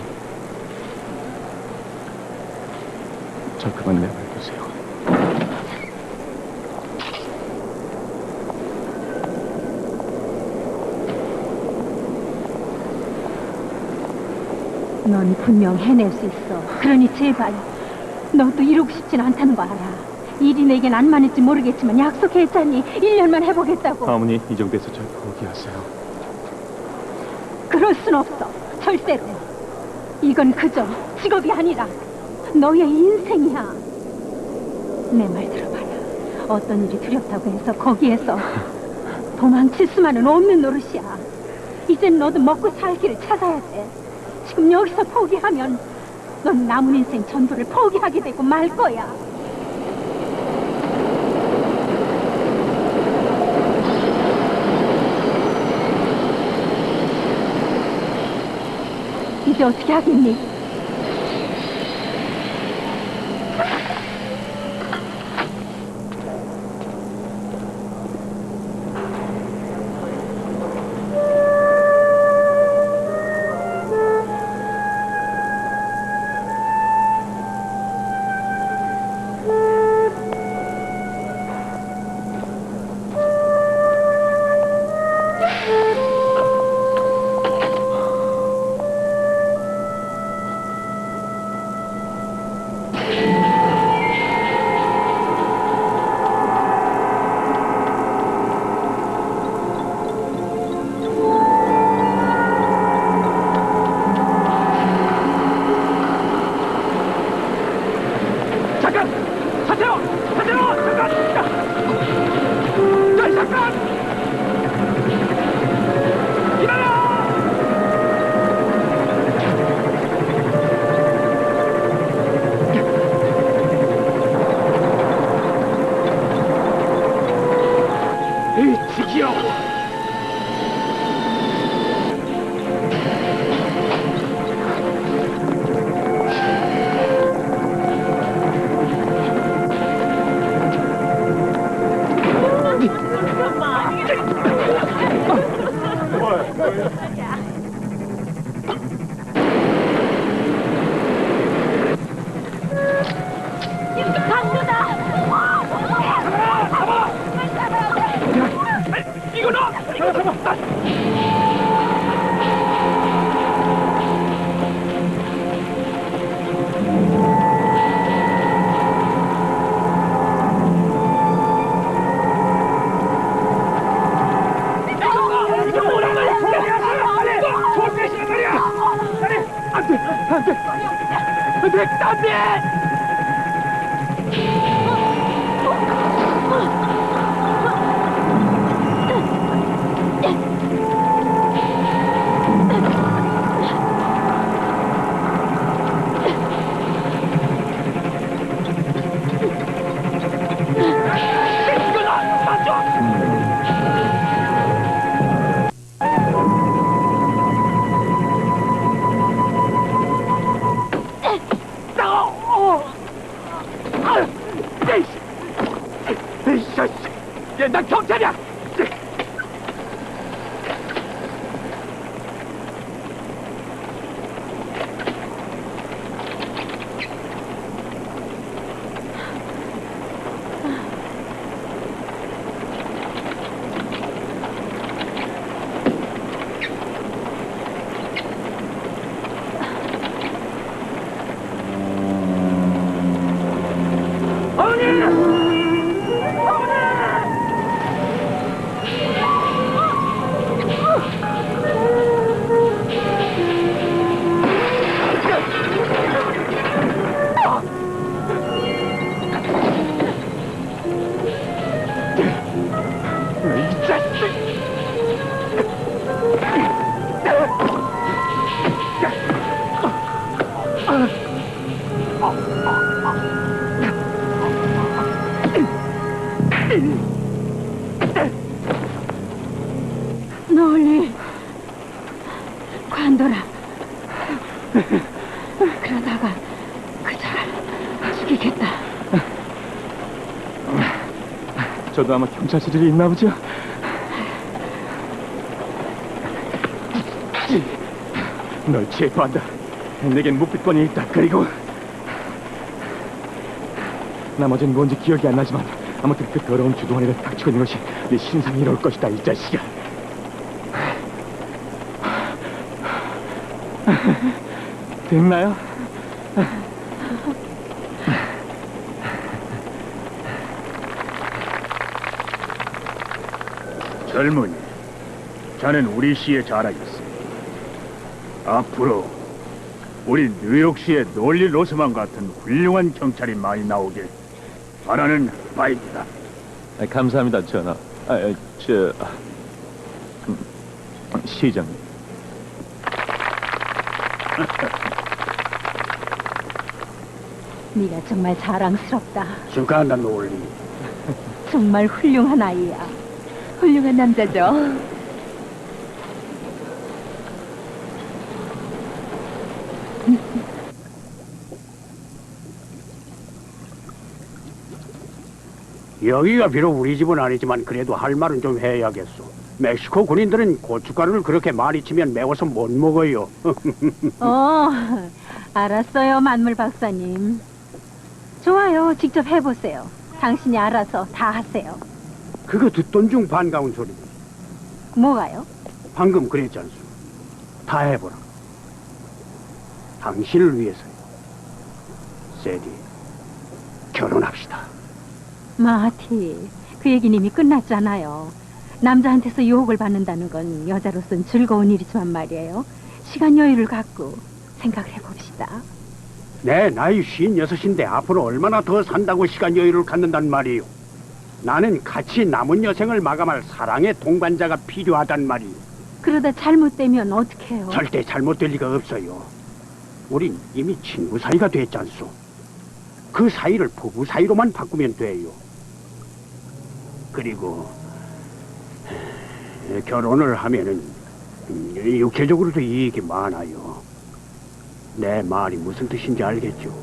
저 그만 내버려두세요. 넌 분명 해낼 수 있어. 그러니 제발 너도 이러고 싶진 않다는 거 알아. 일이 내겐 안 맞을지 모르겠지만 약속했잖니. 1년만 해보겠다고. 어머니, 이 정도에서 절 포기하세요. 그럴 순 없어. 절대로. 이건 그저 직업이 아니라 너의 인생이야. 내 말 들어봐라. 어떤 일이 두렵다고 해서 거기에서 도망칠 수만은 없는 노릇이야. 이젠 너도 먹고 살 길을 찾아야 돼. 지금 여기서 포기하면 넌 남은 인생 전부를 포기하게 되고 말 거야. 이제 어떻게 하겠니? 널리 관둬라. 그러다가 그자를 죽이겠다. 저도 아마 경찰서들이 있나 보죠. 널 체포한다. 내겐 묵비권이 있다. 그리고 나머지는 뭔지 기억이 안 나지만 아무튼 그 더러운 주둥아리를 닥치고 있는 것이 네 신상이 이럴 것이다, 이 자식아. 됐나요? 젊은이, 자넨 우리 시에 자라겠어. 앞으로 우리 뉴욕시에 놀리 로스만 같은 훌륭한 경찰이 많이 나오길 바라는 바입니다. 감사합니다, 전하. 시장님. 네가 정말 자랑스럽다. 축하한다, 놀리. 정말 훌륭한 아이야. 훌륭한 남자죠. 여기가 비록 우리 집은 아니지만 그래도 할 말은 좀 해야겠소. 멕시코 군인들은 고춧가루를 그렇게 많이 치면 매워서 못 먹어요. 알았어요, 만물 박사님. 좋아요, 직접 해보세요. 당신이 알아서 다 하세요. 그거 듣던 중 반가운 소리. 뭐가요? 방금 그랬지 않소. 다 해보라. 당신을 위해서요. 세디, 결혼합시다. 마티, 그 얘기는 이미 끝났잖아요. 남자한테서 유혹을 받는다는 건 여자로서는 즐거운 일이지만 말이에요. 시간 여유를 갖고 생각해봅시다. 내 나이 56인데 앞으로 얼마나 더 산다고 시간 여유를 갖는단 말이에요. 나는 같이 남은 여생을 마감할 사랑의 동반자가 필요하단 말이에요. 그러다 잘못되면 어떡해요? 절대 잘못될 리가 없어요. 우린 이미 친구 사이가 됐지 않소. 그 사이를 부부 사이로만 바꾸면 돼요. 그리고 결혼을 하면은 육체적으로도 이익이 많아요. 내 말이 무슨 뜻인지 알겠죠?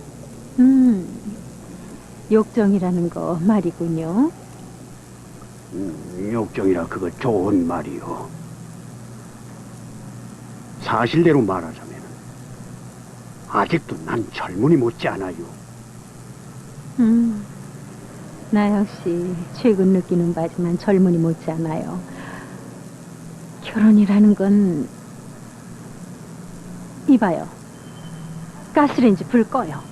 욕정이라는 거 말이군요. 욕정이라 그거 좋은 말이요. 사실대로 말하자면 아직도 난 젊은이 못지 않아요. 나 역시 최근 느끼는 바지만 젊은이 못지 않아요. 결혼이라는 건 이봐요. 가스레인지 불 꺼요.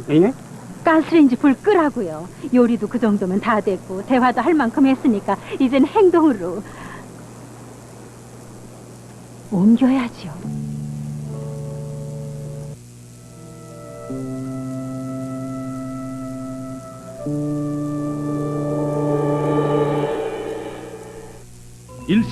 예? 가스레인지 불 끄라고요. 요리도 그 정도면 다 됐고 대화도 할 만큼 했으니까 이젠 행동으로 옮겨야죠. 일세대